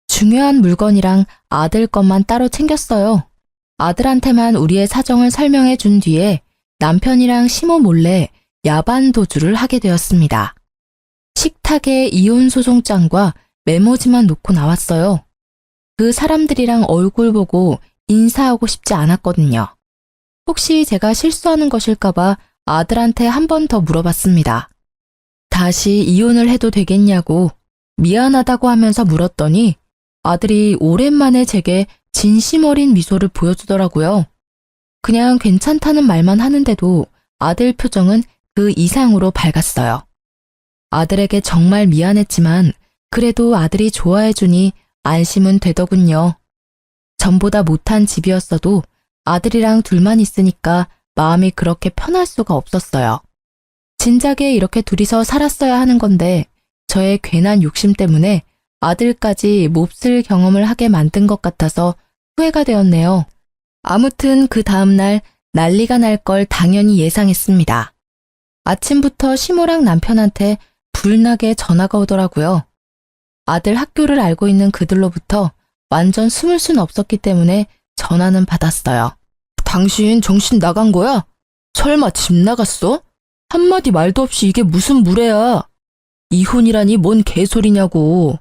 중요한 물건이랑 아들 것만 따로 챙겼어요. 아들한테만 우리의 사정을 설명해 준 뒤에 남편이랑 시모 몰래 야반 도주를 하게 되었습니다. 식탁에 이혼 소송장과 메모지만 놓고 나왔어요. 그 사람들이랑 얼굴 보고 인사하고 싶지 않았거든요. 혹시 제가 실수하는 것일까봐 아들한테 한 번 더 물어봤습니다. 다시 이혼을 해도 되겠냐고 미안하다고 하면서 물었더니 아들이 오랜만에 제게 진심 어린 미소를 보여주더라고요. 그냥 괜찮다는 말만 하는데도 아들 표정은 그 이상으로 밝았어요. 아들에게 정말 미안했지만 그래도 아들이 좋아해주니 안심은 되더군요. 전보다 못한 집이었어도 아들이랑 둘만 있으니까 마음이 그렇게 편할 수가 없었어요. 진작에 이렇게 둘이서 살았어야 하는 건데 저의 괜한 욕심 때문에 아들까지 몹쓸 경험을 하게 만든 것 같아서 후회가 되었네요. 아무튼 그 다음날 난리가 날 걸 당연히 예상했습니다. 아침부터 시모랑 남편한테 불나게 전화가 오더라고요. 아들 학교를 알고 있는 그들로부터 완전 숨을 순 없었기 때문에 전화는 받았어요. 당신 정신 나간 거야? 설마 집 나갔어? 한마디 말도 없이 이게 무슨 무례야. 이혼이라니 뭔 개소리냐고.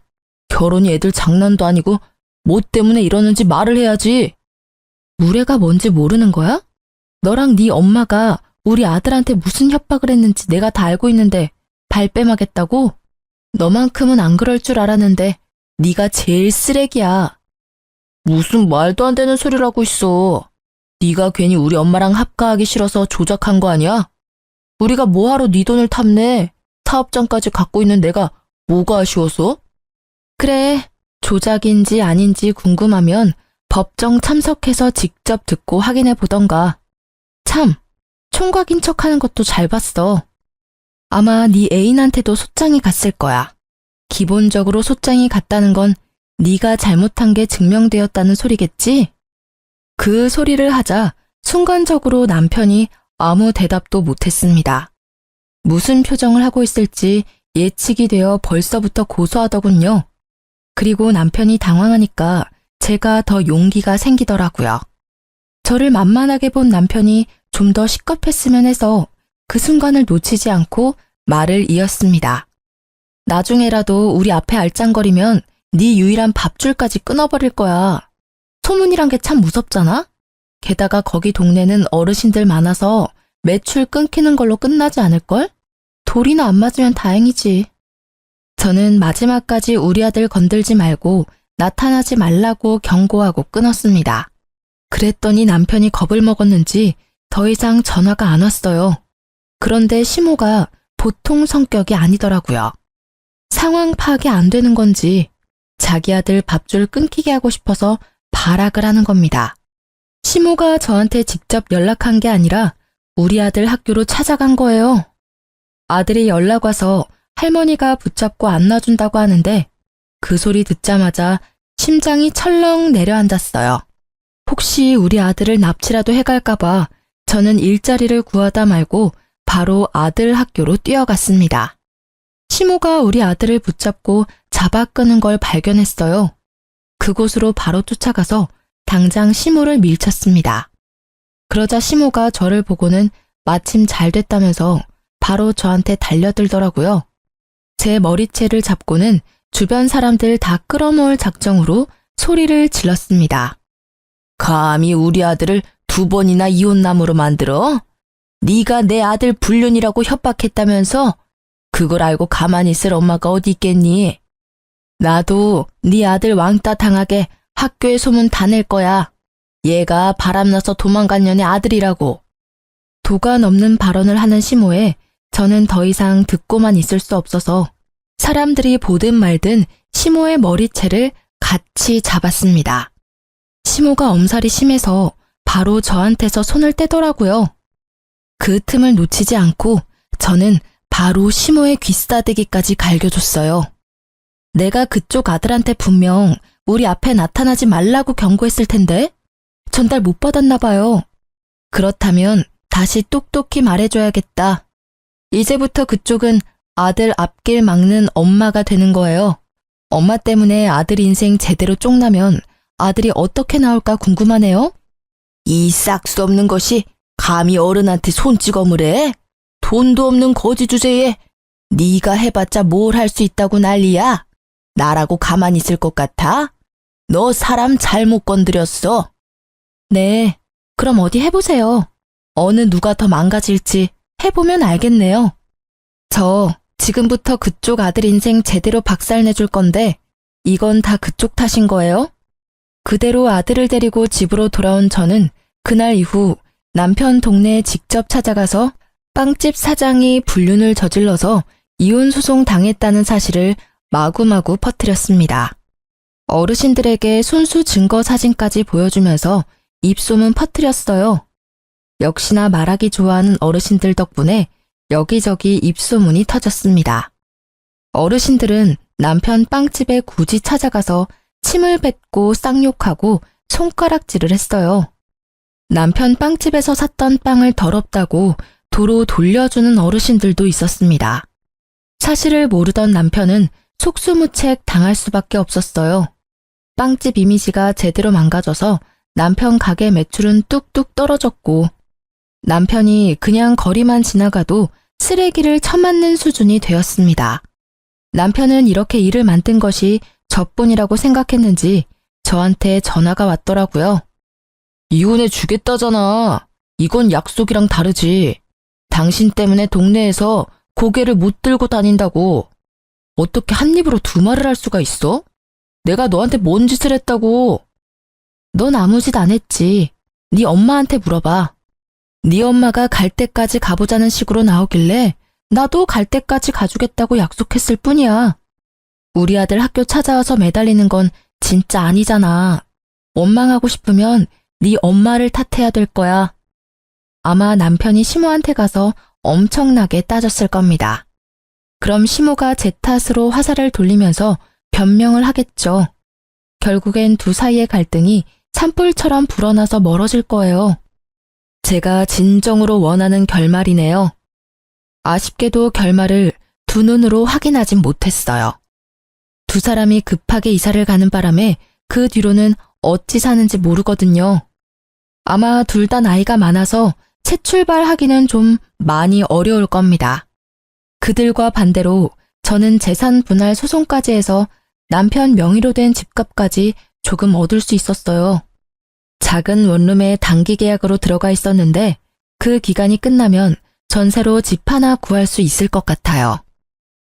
결혼이 애들 장난도 아니고 뭐 때문에 이러는지 말을 해야지. 무례가 뭔지 모르는 거야? 너랑 네 엄마가 우리 아들한테 무슨 협박을 했는지 내가 다 알고 있는데 발뺌하겠다고? 너만큼은 안 그럴 줄 알았는데 네가 제일 쓰레기야. 무슨 말도 안 되는 소리를 하고 있어. 네가 괜히 우리 엄마랑 합가하기 싫어서 조작한 거 아니야? 우리가 뭐하러 네 돈을 탐내? 사업장까지 갖고 있는 내가 뭐가 아쉬워서? 그래, 조작인지 아닌지 궁금하면 법정 참석해서 직접 듣고 확인해 보던가. 참, 총각인 척하는 것도 잘 봤어. 아마 네 애인한테도 소장이 갔을 거야. 기본적으로 소장이 갔다는 건 네가 잘못한 게 증명되었다는 소리겠지? 그 소리를 하자 순간적으로 남편이 아무 대답도 못했습니다. 무슨 표정을 하고 있을지 예측이 되어 벌써부터 고소하더군요. 그리고 남편이 당황하니까 제가 더 용기가 생기더라고요. 저를 만만하게 본 남편이 좀 더 시겁했으면 해서 그 순간을 놓치지 않고 말을 이었습니다. 나중에라도 우리 앞에 알짱거리면 네 유일한 밥줄까지 끊어버릴 거야. 소문이란 게 참 무섭잖아? 게다가 거기 동네는 어르신들 많아서 매출 끊기는 걸로 끝나지 않을걸? 돌이나 안 맞으면 다행이지. 저는 마지막까지 우리 아들 건들지 말고 나타나지 말라고 경고하고 끊었습니다. 그랬더니 남편이 겁을 먹었는지 더 이상 전화가 안 왔어요. 그런데 시모가 보통 성격이 아니더라고요. 상황 파악이 안 되는 건지 자기 아들 밥줄 끊기게 하고 싶어서 발악을 하는 겁니다. 시모가 저한테 직접 연락한 게 아니라 우리 아들 학교로 찾아간 거예요. 아들이 연락 와서 할머니가 붙잡고 안놔준다고 하는데 그 소리 듣자마자 심장이 철렁 내려앉았어요. 혹시 우리 아들을 납치라도 해갈까봐 저는 일자리를 구하다 말고 바로 아들 학교로 뛰어갔습니다. 시모가 우리 아들을 붙잡고 잡아 끄는 걸 발견했어요. 그곳으로 바로 쫓아가서 당장 시모를 밀쳤습니다. 그러자 시모가 저를 보고는 마침 잘 됐다면서 바로 저한테 달려들더라고요. 제 머리채를 잡고는 주변 사람들 다 끌어모을 작정으로 소리를 질렀습니다. 감히 우리 아들을 2번이나 이혼남으로 만들어? 네가 내 아들 불륜이라고 협박했다면서? 그걸 알고 가만히 있을 엄마가 어디 있겠니? 나도 네 아들 왕따 당하게 학교에 소문 다 낼 거야. 얘가 바람나서 도망간 년의 아들이라고. 도가 넘는 발언을 하는 시모에 저는 더 이상 듣고만 있을 수 없어서 사람들이 보든 말든 시모의 머리채를 같이 잡았습니다. 시모가 엄살이 심해서 바로 저한테서 손을 떼더라고요. 그 틈을 놓치지 않고 저는 바로 시모의 귀싸대기까지 갈겨줬어요. 내가 그쪽 아들한테 분명 우리 앞에 나타나지 말라고 경고했을 텐데 전달 못 받았나 봐요. 그렇다면 다시 똑똑히 말해줘야겠다. 이제부터 그쪽은 아들 앞길 막는 엄마가 되는 거예요. 엄마 때문에 아들 인생 제대로 쪽나면 아들이 어떻게 나올까 궁금하네요. 이 싹수 없는 것이 감히 어른한테 손찌검을 해? 돈도 없는 거지 주제에 네가 해봤자 뭘 할 수 있다고 난리야. 나라고 가만히 있을 것 같아? 너 사람 잘못 건드렸어. 네, 그럼 어디 해보세요. 어느 누가 더 망가질지 해보면 알겠네요. 저 지금부터 그쪽 아들 인생 제대로 박살내줄 건데 이건 다 그쪽 탓인 거예요? 그대로 아들을 데리고 집으로 돌아온 저는 그날 이후 남편 동네에 직접 찾아가서 빵집 사장이 불륜을 저질러서 이혼소송 당했다는 사실을 마구마구 퍼뜨렸습니다. 어르신들에게 손수 증거 사진까지 보여주면서 입소문 퍼뜨렸어요. 역시나 말하기 좋아하는 어르신들 덕분에 여기저기 입소문이 터졌습니다. 어르신들은 남편 빵집에 굳이 찾아가서 침을 뱉고 쌍욕하고 손가락질을 했어요. 남편 빵집에서 샀던 빵을 더럽다고 도로 돌려주는 어르신들도 있었습니다. 사실을 모르던 남편은 속수무책 당할 수밖에 없었어요. 빵집 이미지가 제대로 망가져서 남편 가게 매출은 뚝뚝 떨어졌고 남편이 그냥 거리만 지나가도 쓰레기를 쳐맞는 수준이 되었습니다. 남편은 이렇게 일을 만든 것이 저뿐이라고 생각했는지 저한테 전화가 왔더라고요. 이혼해 주겠다잖아. 이건 약속이랑 다르지. 당신 때문에 동네에서 고개를 못 들고 다닌다고. 어떻게 한 입으로 두 말을 할 수가 있어? 내가 너한테 뭔 짓을 했다고. 넌 아무 짓 안 했지. 네 엄마한테 물어봐. 네 엄마가 갈 때까지 가보자는 식으로 나오길래 나도 갈 때까지 가주겠다고 약속했을 뿐이야. 우리 아들 학교 찾아와서 매달리는 건 진짜 아니잖아. 원망하고 싶으면 네 엄마를 탓해야 될 거야. 아마 남편이 시모한테 가서 엄청나게 따졌을 겁니다. 그럼 시모가 제 탓으로 화살을 돌리면서 변명을 하겠죠. 결국엔 두 사이의 갈등이 산불처럼 불어나서 멀어질 거예요. 제가 진정으로 원하는 결말이네요. 아쉽게도 결말을 두 눈으로 확인하진 못했어요. 두 사람이 급하게 이사를 가는 바람에 그 뒤로는 어찌 사는지 모르거든요. 아마 둘 다 나이가 많아서 새 출발하기는 좀 많이 어려울 겁니다. 그들과 반대로 저는 재산 분할 소송까지 해서 남편 명의로 된 집값까지 조금 얻을 수 있었어요. 작은 원룸에 단기 계약으로 들어가 있었는데 그 기간이 끝나면 전세로 집 하나 구할 수 있을 것 같아요.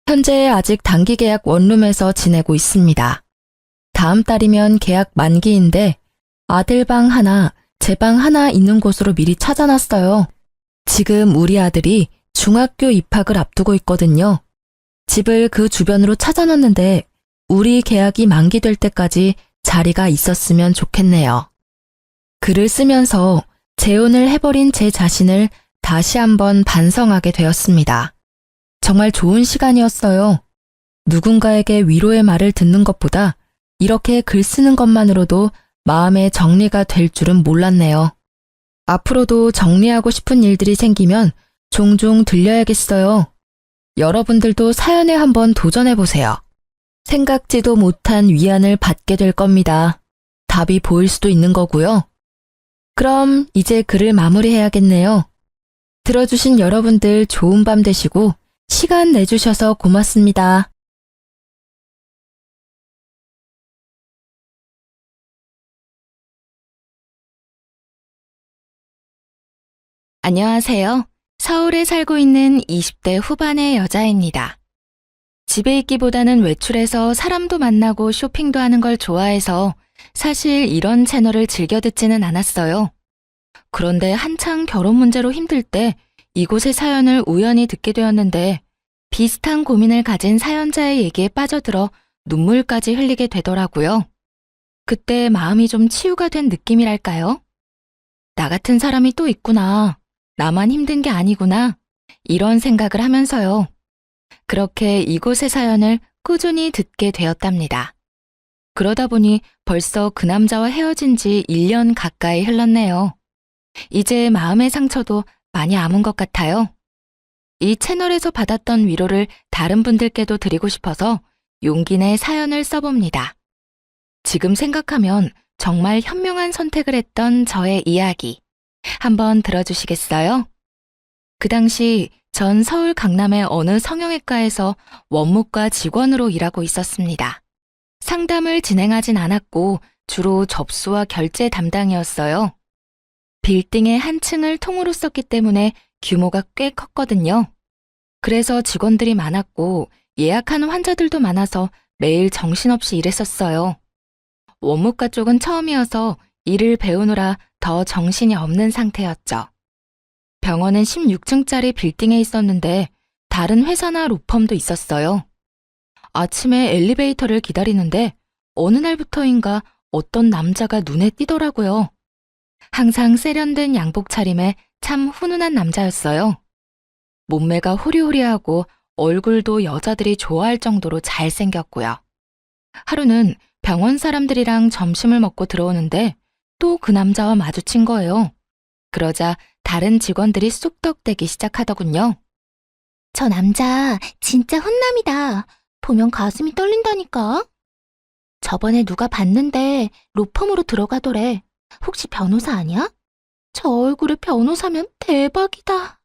현재 아직 단기 계약 원룸에서 지내고 있습니다. 다음 달이면 계약 만기인데 아들 방 하나, 제 방 하나 있는 곳으로 미리 찾아놨어요. 지금 우리 아들이 중학교 입학을 앞두고 있거든요. 집을 그 주변으로 찾아놨는데 우리 계약이 만기될 때까지 자리가 있었으면 좋겠네요. 글을 쓰면서 재혼을 해버린 제 자신을 다시 한번 반성하게 되었습니다. 정말 좋은 시간이었어요. 누군가에게 위로의 말을 듣는 것보다 이렇게 글 쓰는 것만으로도 마음의 정리가 될 줄은 몰랐네요. 앞으로도 정리하고 싶은 일들이 생기면 종종 들려야겠어요. 여러분들도 사연에 한번 도전해보세요. 생각지도 못한 위안을 받게 될 겁니다. 답이 보일 수도 있는 거고요. 그럼 이제 글을 마무리해야겠네요. 들어주신 여러분들 좋은 밤 되시고 시간 내주셔서 고맙습니다. 안녕하세요. 서울에 살고 있는 20대 후반의 여자입니다. 집에 있기보다는 외출해서 사람도 만나고 쇼핑도 하는 걸 좋아해서 사실 이런 채널을 즐겨 듣지는 않았어요. 그런데 한창 결혼 문제로 힘들 때 이곳의 사연을 우연히 듣게 되었는데 비슷한 고민을 가진 사연자의 얘기에 빠져들어 눈물까지 흘리게 되더라고요. 그때 마음이 좀 치유가 된 느낌이랄까요? 나 같은 사람이 또 있구나. 나만 힘든 게 아니구나. 이런 생각을 하면서요. 그렇게 이곳의 사연을 꾸준히 듣게 되었답니다. 그러다 보니 벌써 그 남자와 헤어진 지 1년 가까이 흘렀네요. 이제 마음의 상처도 많이 아문 것 같아요. 이 채널에서 받았던 위로를 다른 분들께도 드리고 싶어서 용기 내 사연을 써봅니다. 지금 생각하면 정말 현명한 선택을 했던 저의 이야기. 한번 들어주시겠어요? 그 당시 전 서울 강남의 어느 성형외과에서 원무과 직원으로 일하고 있었습니다. 상담을 진행하진 않았고 주로 접수와 결제 담당이었어요. 빌딩의 한 층을 통으로 썼기 때문에 규모가 꽤 컸거든요. 그래서 직원들이 많았고 예약하는 환자들도 많아서 매일 정신없이 일했었어요. 원무과 쪽은 처음이어서 일을 배우느라 더 정신이 없는 상태였죠. 병원은 16층짜리 빌딩에 있었는데 다른 회사나 로펌도 있었어요. 아침에 엘리베이터를 기다리는데 어느 날부터인가 어떤 남자가 눈에 띄더라고요. 항상 세련된 양복 차림에 참 훈훈한 남자였어요. 몸매가 호리호리하고 얼굴도 여자들이 좋아할 정도로 잘생겼고요. 하루는 병원 사람들이랑 점심을 먹고 들어오는데 또 그 남자와 마주친 거예요. 그러자 다른 직원들이 쑥덕대기 시작하더군요. 저 남자 진짜 훈남이다. 보면 가슴이 떨린다니까. 저번에 누가 봤는데 로펌으로 들어가더래. 혹시 변호사 아니야? 저 얼굴에 변호사면 대박이다.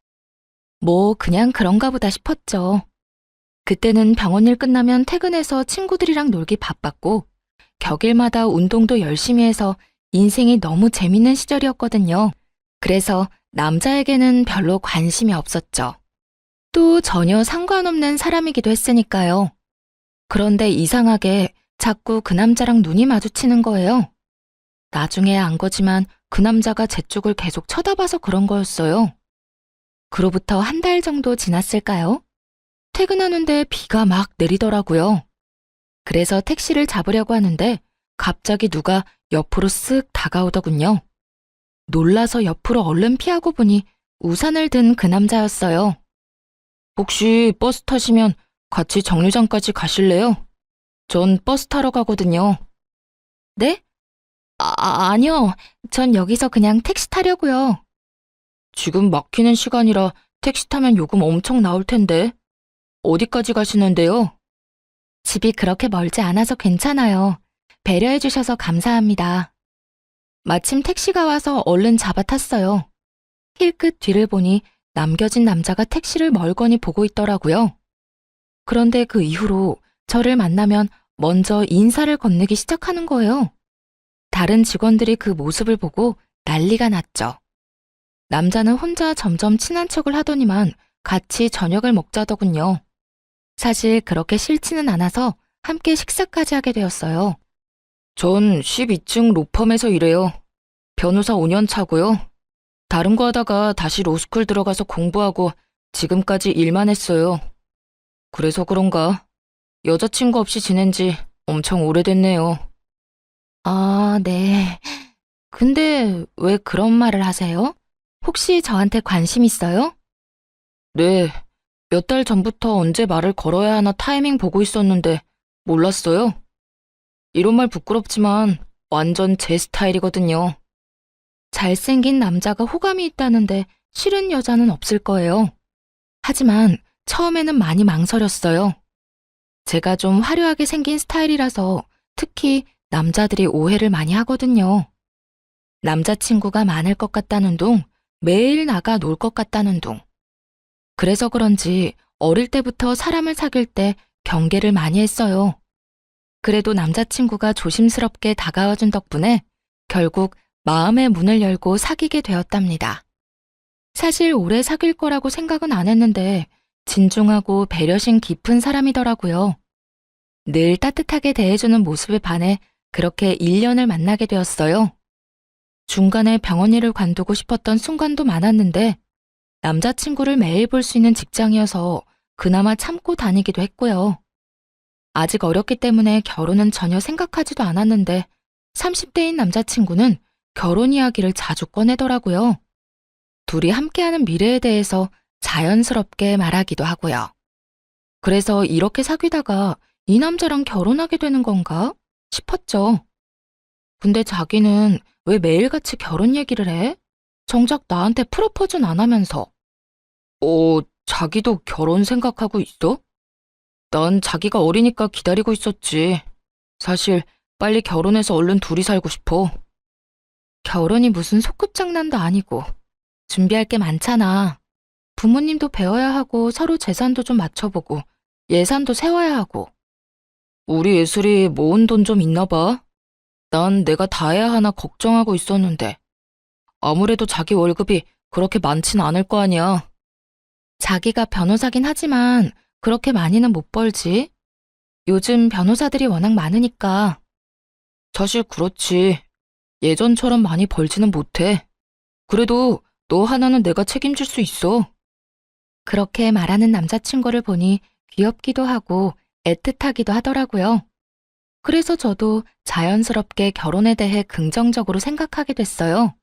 뭐 그냥 그런가 보다 싶었죠. 그때는 병원 일 끝나면 퇴근해서 친구들이랑 놀기 바빴고 격일마다 운동도 열심히 해서 인생이 너무 재밌는 시절이었거든요. 그래서 남자에게는 별로 관심이 없었죠. 또 전혀 상관없는 사람이기도 했으니까요. 그런데 이상하게 자꾸 그 남자랑 눈이 마주치는 거예요. 나중에 안 거지만 그 남자가 제 쪽을 계속 쳐다봐서 그런 거였어요. 그로부터 한 달 정도 지났을까요? 퇴근하는데 비가 막 내리더라고요. 그래서 택시를 잡으려고 하는데 갑자기 누가 옆으로 쓱 다가오더군요. 놀라서 옆으로 얼른 피하고 보니 우산을 든 그 남자였어요. 혹시 버스 타시면 같이 정류장까지 가실래요? 전 버스 타러 가거든요. 네? 아니요. 전 여기서 그냥 택시 타려고요. 지금 막히는 시간이라 택시 타면 요금 엄청 나올 텐데. 어디까지 가시는데요? 집이 그렇게 멀지 않아서 괜찮아요. 배려해 주셔서 감사합니다. 마침 택시가 와서 얼른 잡아 탔어요. 힐끗 뒤를 보니 남겨진 남자가 택시를 멀거니 보고 있더라고요. 그런데 그 이후로 저를 만나면 먼저 인사를 건네기 시작하는 거예요. 다른 직원들이 그 모습을 보고 난리가 났죠. 남자는 혼자 점점 친한 척을 하더니만 같이 저녁을 먹자더군요. 사실 그렇게 싫지는 않아서 함께 식사까지 하게 되었어요. 전 12층 로펌에서 일해요. 변호사 5년 차고요. 다른 거 하다가 다시 로스쿨 들어가서 공부하고 지금까지 일만 했어요. 그래서 그런가 여자친구 없이 지낸 지 엄청 오래됐네요. 아, 네. 근데 왜 그런 말을 하세요? 혹시 저한테 관심 있어요? 네. 몇 달 전부터 언제 말을 걸어야 하나 타이밍 보고 있었는데 몰랐어요. 이런 말 부끄럽지만 완전 제 스타일이거든요. 잘생긴 남자가 호감이 있다는데 싫은 여자는 없을 거예요. 하지만 처음에는 많이 망설였어요. 제가 좀 화려하게 생긴 스타일이라서 특히 남자들이 오해를 많이 하거든요. 남자친구가 많을 것 같다는 둥, 매일 나가 놀 것 같다는 둥. 그래서 그런지 어릴 때부터 사람을 사귈 때 경계를 많이 했어요. 그래도 남자친구가 조심스럽게 다가와준 덕분에 결국 마음의 문을 열고 사귀게 되었답니다. 사실 오래 사귈 거라고 생각은 안 했는데 진중하고 배려심 깊은 사람이더라고요. 늘 따뜻하게 대해주는 모습에 반해 그렇게 1년을 만나게 되었어요. 중간에 병원 일을 관두고 싶었던 순간도 많았는데 남자친구를 매일 볼 수 있는 직장이어서 그나마 참고 다니기도 했고요. 아직 어렸기 때문에 결혼은 전혀 생각하지도 않았는데 30대인 남자친구는 결혼 이야기를 자주 꺼내더라고요. 둘이 함께하는 미래에 대해서 자연스럽게 말하기도 하고요. 그래서 이렇게 사귀다가 이 남자랑 결혼하게 되는 건가 싶었죠. 근데 자기는 왜 매일같이 결혼 얘기를 해? 정작 나한테 프로포즈는 안 하면서. 자기도 결혼 생각하고 있어? 난 자기가 어리니까 기다리고 있었지. 사실 빨리 결혼해서 얼른 둘이 살고 싶어. 결혼이 무슨 소꿉장난도 아니고 준비할 게 많잖아. 부모님도 배워야 하고 서로 재산도 좀 맞춰보고 예산도 세워야 하고. 우리 예슬이 모은 돈 좀 있나 봐. 난 내가 다 해야 하나 걱정하고 있었는데. 아무래도 자기 월급이 그렇게 많진 않을 거 아니야. 자기가 변호사긴 하지만 그렇게 많이는 못 벌지. 요즘 변호사들이 워낙 많으니까. 사실 그렇지. 예전처럼 많이 벌지는 못해. 그래도 너 하나는 내가 책임질 수 있어. 그렇게 말하는 남자친구를 보니 귀엽기도 하고 애틋하기도 하더라고요. 그래서 저도 자연스럽게 결혼에 대해 긍정적으로 생각하게 됐어요.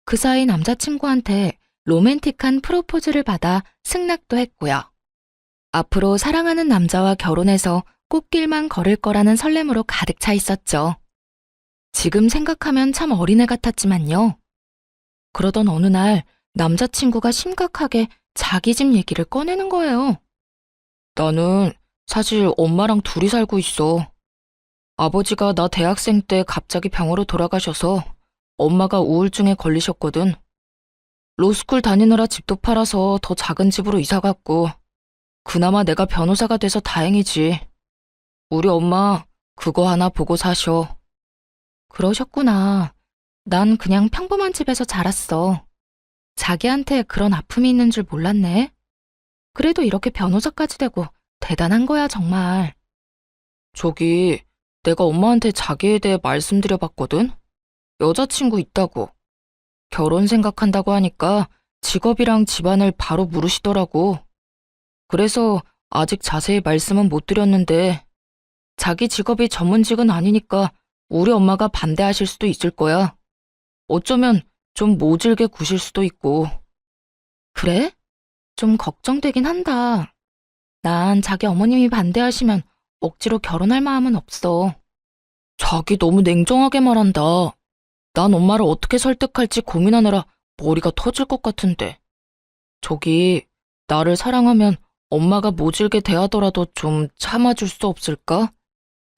그 사이 남자친구한테 로맨틱한 프로포즈를 받아 승낙도 했고요. 앞으로 사랑하는 남자와 결혼해서 꽃길만 걸을 거라는 설렘으로 가득 차 있었죠. 지금 생각하면 참 어린애 같았지만요. 그러던 어느 날 남자친구가 심각하게 자기 집 얘기를 꺼내는 거예요. 나는 사실 엄마랑 둘이 살고 있어. 아버지가 나 대학생 때 갑자기 병으로 돌아가셔서 엄마가 우울증에 걸리셨거든. 로스쿨 다니느라 집도 팔아서 더 작은 집으로 이사 갔고, 그나마 내가 변호사가 돼서 다행이지. 우리 엄마 그거 하나 보고 사셔. 그러셨구나. 난 그냥 평범한 집에서 자랐어. 자기한테 그런 아픔이 있는 줄 몰랐네. 그래도 이렇게 변호사까지 되고 대단한 거야, 정말. 저기, 내가 엄마한테 자기에 대해 말씀드려봤거든? 여자친구 있다고. 결혼 생각한다고 하니까 직업이랑 집안을 바로 물으시더라고. 그래서 아직 자세히 말씀은 못 드렸는데, 자기 직업이 전문직은 아니니까 우리 엄마가 반대하실 수도 있을 거야. 어쩌면 좀 모질게 구실 수도 있고. 그래? 좀 걱정되긴 한다. 난 자기 어머님이 반대하시면 억지로 결혼할 마음은 없어. 자기 너무 냉정하게 말한다. 난 엄마를 어떻게 설득할지 고민하느라 머리가 터질 것 같은데. 저기, 나를 사랑하면 엄마가 모질게 대하더라도 좀 참아줄 수 없을까?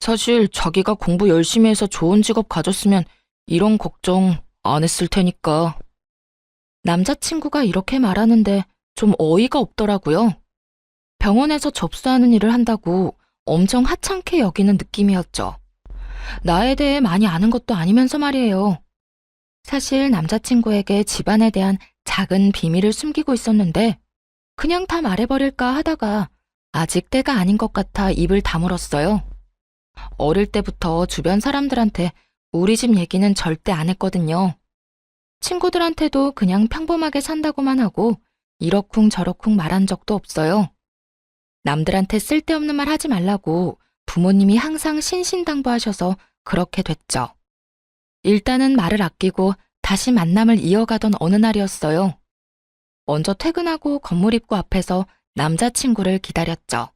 사실 자기가 공부 열심히 해서 좋은 직업 가졌으면 이런 걱정 안 했을 테니까. 남자친구가 이렇게 말하는데 좀 어이가 없더라고요. 병원에서 접수하는 일을 한다고 엄청 하찮게 여기는 느낌이었죠. 나에 대해 많이 아는 것도 아니면서 말이에요. 사실 남자친구에게 집안에 대한 작은 비밀을 숨기고 있었는데 그냥 다 말해버릴까 하다가 아직 때가 아닌 것 같아 입을 다물었어요. 어릴 때부터 주변 사람들한테 우리 집 얘기는 절대 안 했거든요. 친구들한테도 그냥 평범하게 산다고만 하고 이러쿵저러쿵 말한 적도 없어요. 남들한테 쓸데없는 말 하지 말라고 부모님이 항상 신신당부하셔서 그렇게 됐죠. 일단은 말을 아끼고 다시 만남을 이어가던 어느 날이었어요. 먼저 퇴근하고 건물 입구 앞에서 남자친구를 기다렸죠.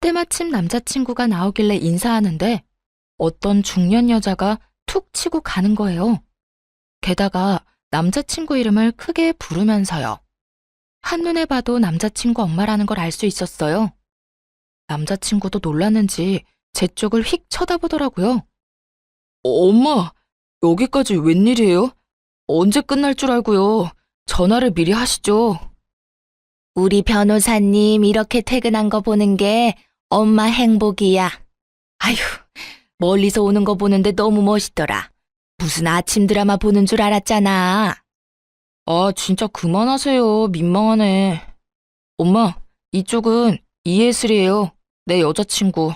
때마침 남자친구가 나오길래 인사하는데 어떤 중년 여자가 툭 치고 가는 거예요. 게다가 남자친구 이름을 크게 부르면서요. 한눈에 봐도 남자친구 엄마라는 걸 알 수 있었어요. 남자친구도 놀랐는지 제 쪽을 휙 쳐다보더라고요. 엄마, 여기까지 웬일이에요? 언제 끝날 줄 알고요. 전화를 미리 하시죠. 우리 변호사님 이렇게 퇴근한 거 보는 게 엄마 행복이야. 아휴, 멀리서 오는 거 보는데 너무 멋있더라. 무슨 아침 드라마 보는 줄 알았잖아. 아, 진짜 그만하세요. 민망하네. 엄마, 이쪽은 이예슬이에요. 내 여자친구.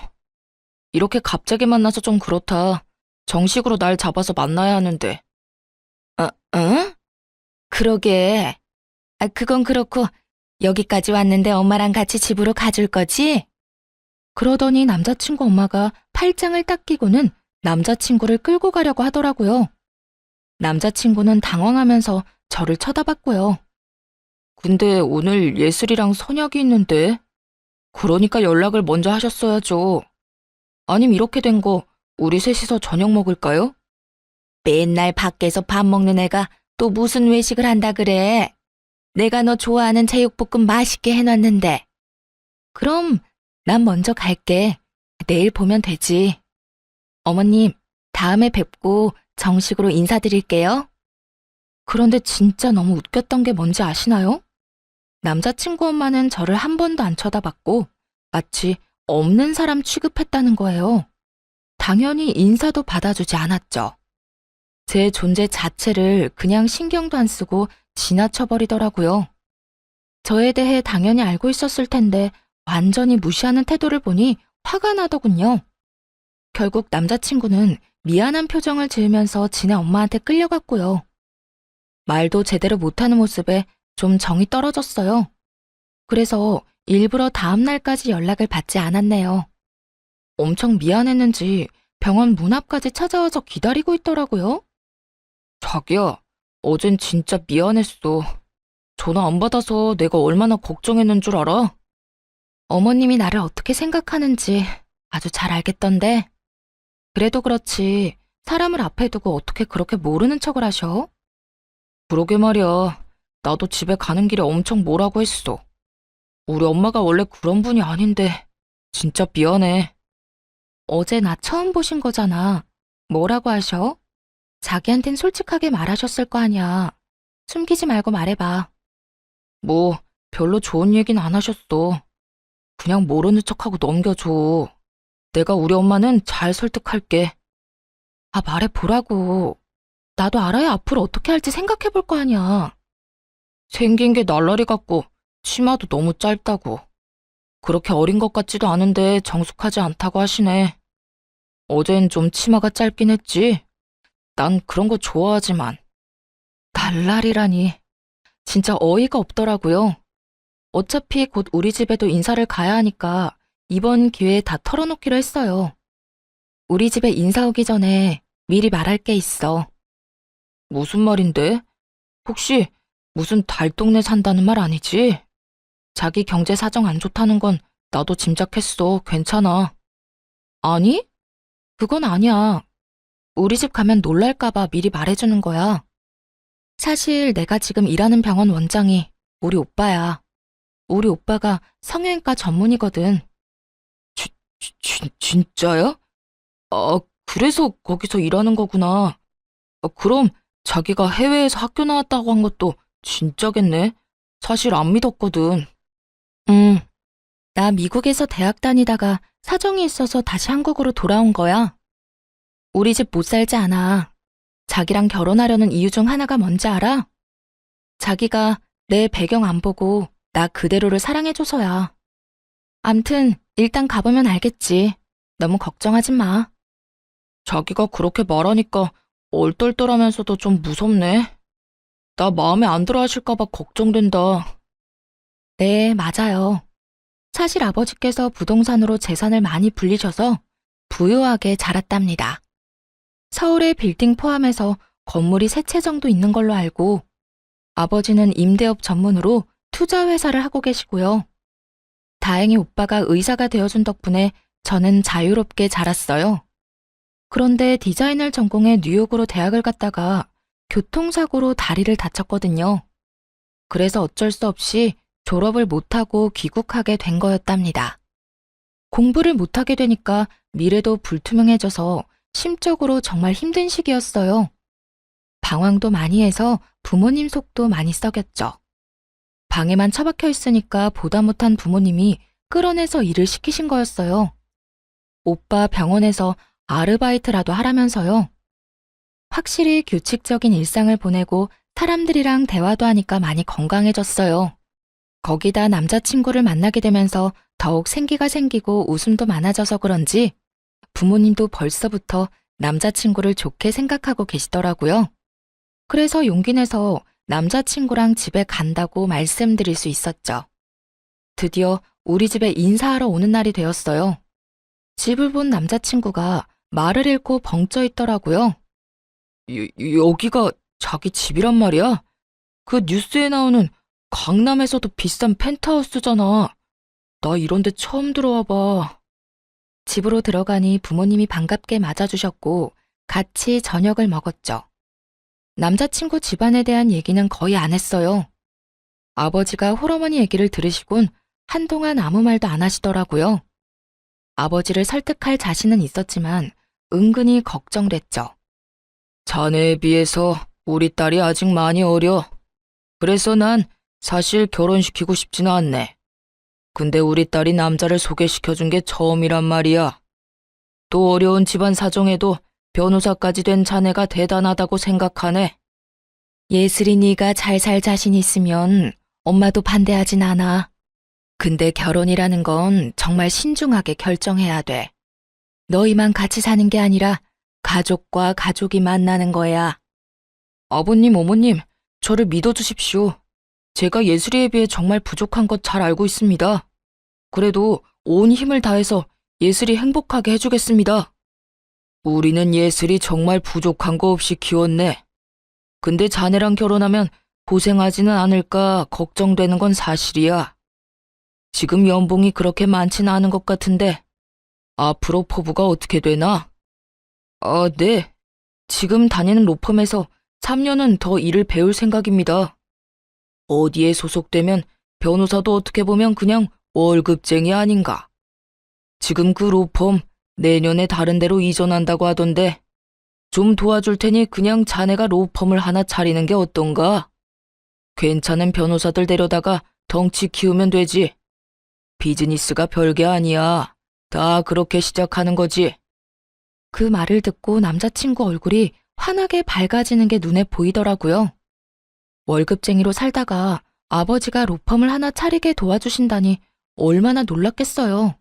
이렇게 갑자기 만나서 좀 그렇다. 정식으로 날 잡아서 만나야 하는데. 응? 그러게. 그건 그렇고 여기까지 왔는데 엄마랑 같이 집으로 가줄 거지? 그러더니 남자친구 엄마가 팔짱을 딱 끼고는 남자친구를 끌고 가려고 하더라고요. 남자친구는 당황하면서 저를 쳐다봤고요. 근데 오늘 예슬이랑 선약이 있는데? 그러니까 연락을 먼저 하셨어야죠. 아님 이렇게 된 거 우리 셋이서 저녁 먹을까요? 맨날 밖에서 밥 먹는 애가 또 무슨 외식을 한다 그래? 내가 너 좋아하는 제육볶음 맛있게 해놨는데. 그럼 난 먼저 갈게. 내일 보면 되지. 어머님, 다음에 뵙고 정식으로 인사드릴게요. 그런데 진짜 너무 웃겼던 게 뭔지 아시나요? 남자친구 엄마는 저를 한 번도 안 쳐다봤고 마치 없는 사람 취급했다는 거예요. 당연히 인사도 받아주지 않았죠. 제 존재 자체를 그냥 신경도 안 쓰고 지나쳐버리더라고요. 저에 대해 당연히 알고 있었을 텐데 완전히 무시하는 태도를 보니 화가 나더군요. 결국 남자친구는 미안한 표정을 지으면서 지네 엄마한테 끌려갔고요. 말도 제대로 못하는 모습에 좀 정이 떨어졌어요. 그래서 일부러 다음 날까지 연락을 받지 않았네요. 엄청 미안했는지 병원 문 앞까지 찾아와서 기다리고 있더라고요. 자기야, 어젠 진짜 미안했어. 전화 안 받아서 내가 얼마나 걱정했는 줄 알아? 어머님이 나를 어떻게 생각하는지 아주 잘 알겠던데. 그래도 그렇지 사람을 앞에 두고 어떻게 그렇게 모르는 척을 하셔? 그러게 말이야. 나도 집에 가는 길에 엄청 뭐라고 했어. 우리 엄마가 원래 그런 분이 아닌데 진짜 미안해. 어제 나 처음 보신 거잖아. 뭐라고 하셔? 자기한텐 솔직하게 말하셨을 거 아니야. 숨기지 말고 말해봐. 뭐 별로 좋은 얘기는 안 하셨어. 그냥 모르는 척하고 넘겨줘. 내가 우리 엄마는 잘 설득할게. 아, 말해보라고. 나도 알아야 앞으로 어떻게 할지 생각해볼 거 아니야. 생긴 게 날라리 같고 치마도 너무 짧다고. 그렇게 어린 것 같지도 않은데 정숙하지 않다고 하시네. 어젠 좀 치마가 짧긴 했지. 난 그런 거 좋아하지만. 날라리라니. 진짜 어이가 없더라고요. 어차피 곧 우리 집에도 인사를 가야 하니까 이번 기회에 다 털어놓기로 했어요. 우리 집에 인사 오기 전에 미리 말할 게 있어. 무슨 말인데? 혹시 무슨 달동네 산다는 말 아니지? 자기 경제 사정 안 좋다는 건 나도 짐작했어. 괜찮아. 아니? 그건 아니야. 우리 집 가면 놀랄까봐 미리 말해주는 거야. 사실 내가 지금 일하는 병원 원장이 우리 오빠야. 우리 오빠가 성형외과 전문이거든. 진짜야? 아, 그래서 거기서 일하는 거구나. 그럼 자기가 해외에서 학교 나왔다고 한 것도 진짜겠네. 사실 안 믿었거든. 나 미국에서 대학 다니다가 사정이 있어서 다시 한국으로 돌아온 거야. 우리 집 못 살지 않아. 자기랑 결혼하려는 이유 중 하나가 뭔지 알아? 자기가 내 배경 안 보고 나 그대로를 사랑해줘서야. 암튼 일단 가보면 알겠지. 너무 걱정하지 마. 자기가 그렇게 말하니까 얼떨떨하면서도 좀 무섭네. 나 마음에 안 들어 하실까봐 걱정된다. 네, 맞아요. 사실 아버지께서 부동산으로 재산을 많이 불리셔서 부유하게 자랐답니다. 서울의 빌딩 포함해서 건물이 3채 정도 있는 걸로 알고 아버지는 임대업 전문으로 투자 회사를 하고 계시고요. 다행히 오빠가 의사가 되어준 덕분에 저는 자유롭게 자랐어요. 그런데 디자인을 전공해 뉴욕으로 대학을 갔다가 교통사고로 다리를 다쳤거든요. 그래서 어쩔 수 없이 졸업을 못하고 귀국하게 된 거였답니다. 공부를 못하게 되니까 미래도 불투명해져서 심적으로 정말 힘든 시기였어요. 방황도 많이 해서 부모님 속도 많이 썩였죠. 방에만 처박혀 있으니까 보다 못한 부모님이 끌어내서 일을 시키신 거였어요. 오빠 병원에서 아르바이트라도 하라면서요. 확실히 규칙적인 일상을 보내고 사람들이랑 대화도 하니까 많이 건강해졌어요. 거기다 남자친구를 만나게 되면서 더욱 생기가 생기고 웃음도 많아져서 그런지 부모님도 벌써부터 남자친구를 좋게 생각하고 계시더라고요. 그래서 용기 내서 남자친구랑 집에 간다고 말씀드릴 수 있었죠. 드디어 우리 집에 인사하러 오는 날이 되었어요. 집을 본 남자친구가 말을 잃고 벙쪄 있더라고요. 여기가 자기 집이란 말이야? 그 뉴스에 나오는 강남에서도 비싼 펜트하우스잖아. 나 이런 데 처음 들어와 봐. 집으로 들어가니 부모님이 반갑게 맞아주셨고 같이 저녁을 먹었죠. 남자친구 집안에 대한 얘기는 거의 안 했어요. 아버지가 홀어머니 얘기를 들으시곤 한동안 아무 말도 안 하시더라고요. 아버지를 설득할 자신은 있었지만 은근히 걱정됐죠. 자네에 비해서 우리 딸이 아직 많이 어려. 그래서 난 사실 결혼시키고 싶지는 않네. 근데 우리 딸이 남자를 소개시켜준 게 처음이란 말이야. 또 어려운 집안 사정에도 변호사까지 된 자네가 대단하다고 생각하네. 예슬이 네가 잘 살 자신 있으면 엄마도 반대하진 않아. 근데 결혼이라는 건 정말 신중하게 결정해야 돼. 너희만 같이 사는 게 아니라 가족과 가족이 만나는 거야. 아버님, 어머님, 저를 믿어주십시오. 제가 예슬이에 비해 정말 부족한 것 잘 알고 있습니다. 그래도 온 힘을 다해서 예슬이 행복하게 해주겠습니다. 우리는 예슬이 정말 부족한 거 없이 키웠네. 근데 자네랑 결혼하면 고생하지는 않을까 걱정되는 건 사실이야. 지금 연봉이 그렇게 많지는 않은 것 같은데 앞으로 포부가 어떻게 되나? 네. 지금 다니는 로펌에서 3년은 더 일을 배울 생각입니다. 어디에 소속되면 변호사도 어떻게 보면 그냥 월급쟁이 아닌가. 지금 그 로펌 내년에 다른 데로 이전한다고 하던데 좀 도와줄 테니 그냥 자네가 로펌을 하나 차리는 게 어떤가? 괜찮은 변호사들 데려다가 덩치 키우면 되지. 비즈니스가 별게 아니야. 다 그렇게 시작하는 거지. 그 말을 듣고 남자친구 얼굴이 환하게 밝아지는 게 눈에 보이더라고요. 월급쟁이로 살다가 아버지가 로펌을 하나 차리게 도와주신다니 얼마나 놀랐겠어요.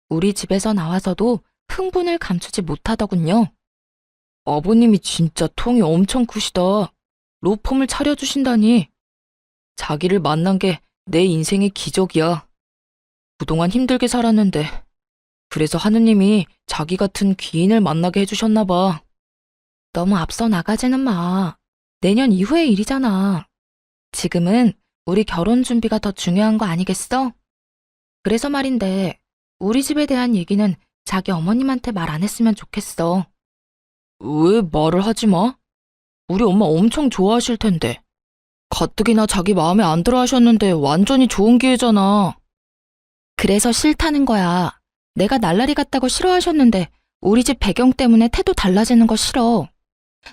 우리 집에서 나와서도 흥분을 감추지 못하더군요. 아버님이 진짜 통이 엄청 크시다. 로펌을 차려주신다니. 자기를 만난 게 내 인생의 기적이야. 그동안 힘들게 살았는데 그래서 하느님이 자기 같은 귀인을 만나게 해주셨나 봐. 너무 앞서 나가지는 마. 내년 이후의 일이잖아. 지금은 우리 결혼 준비가 더 중요한 거 아니겠어? 그래서 말인데 우리 집에 대한 얘기는 자기 어머님한테 말 안 했으면 좋겠어. 왜 말을 하지 마? 우리 엄마 엄청 좋아하실 텐데. 가뜩이나 자기 마음에 안 들어 하셨는데 완전히 좋은 기회잖아. 그래서 싫다는 거야. 내가 날라리 같다고 싫어하셨는데 우리 집 배경 때문에 태도 달라지는 거 싫어.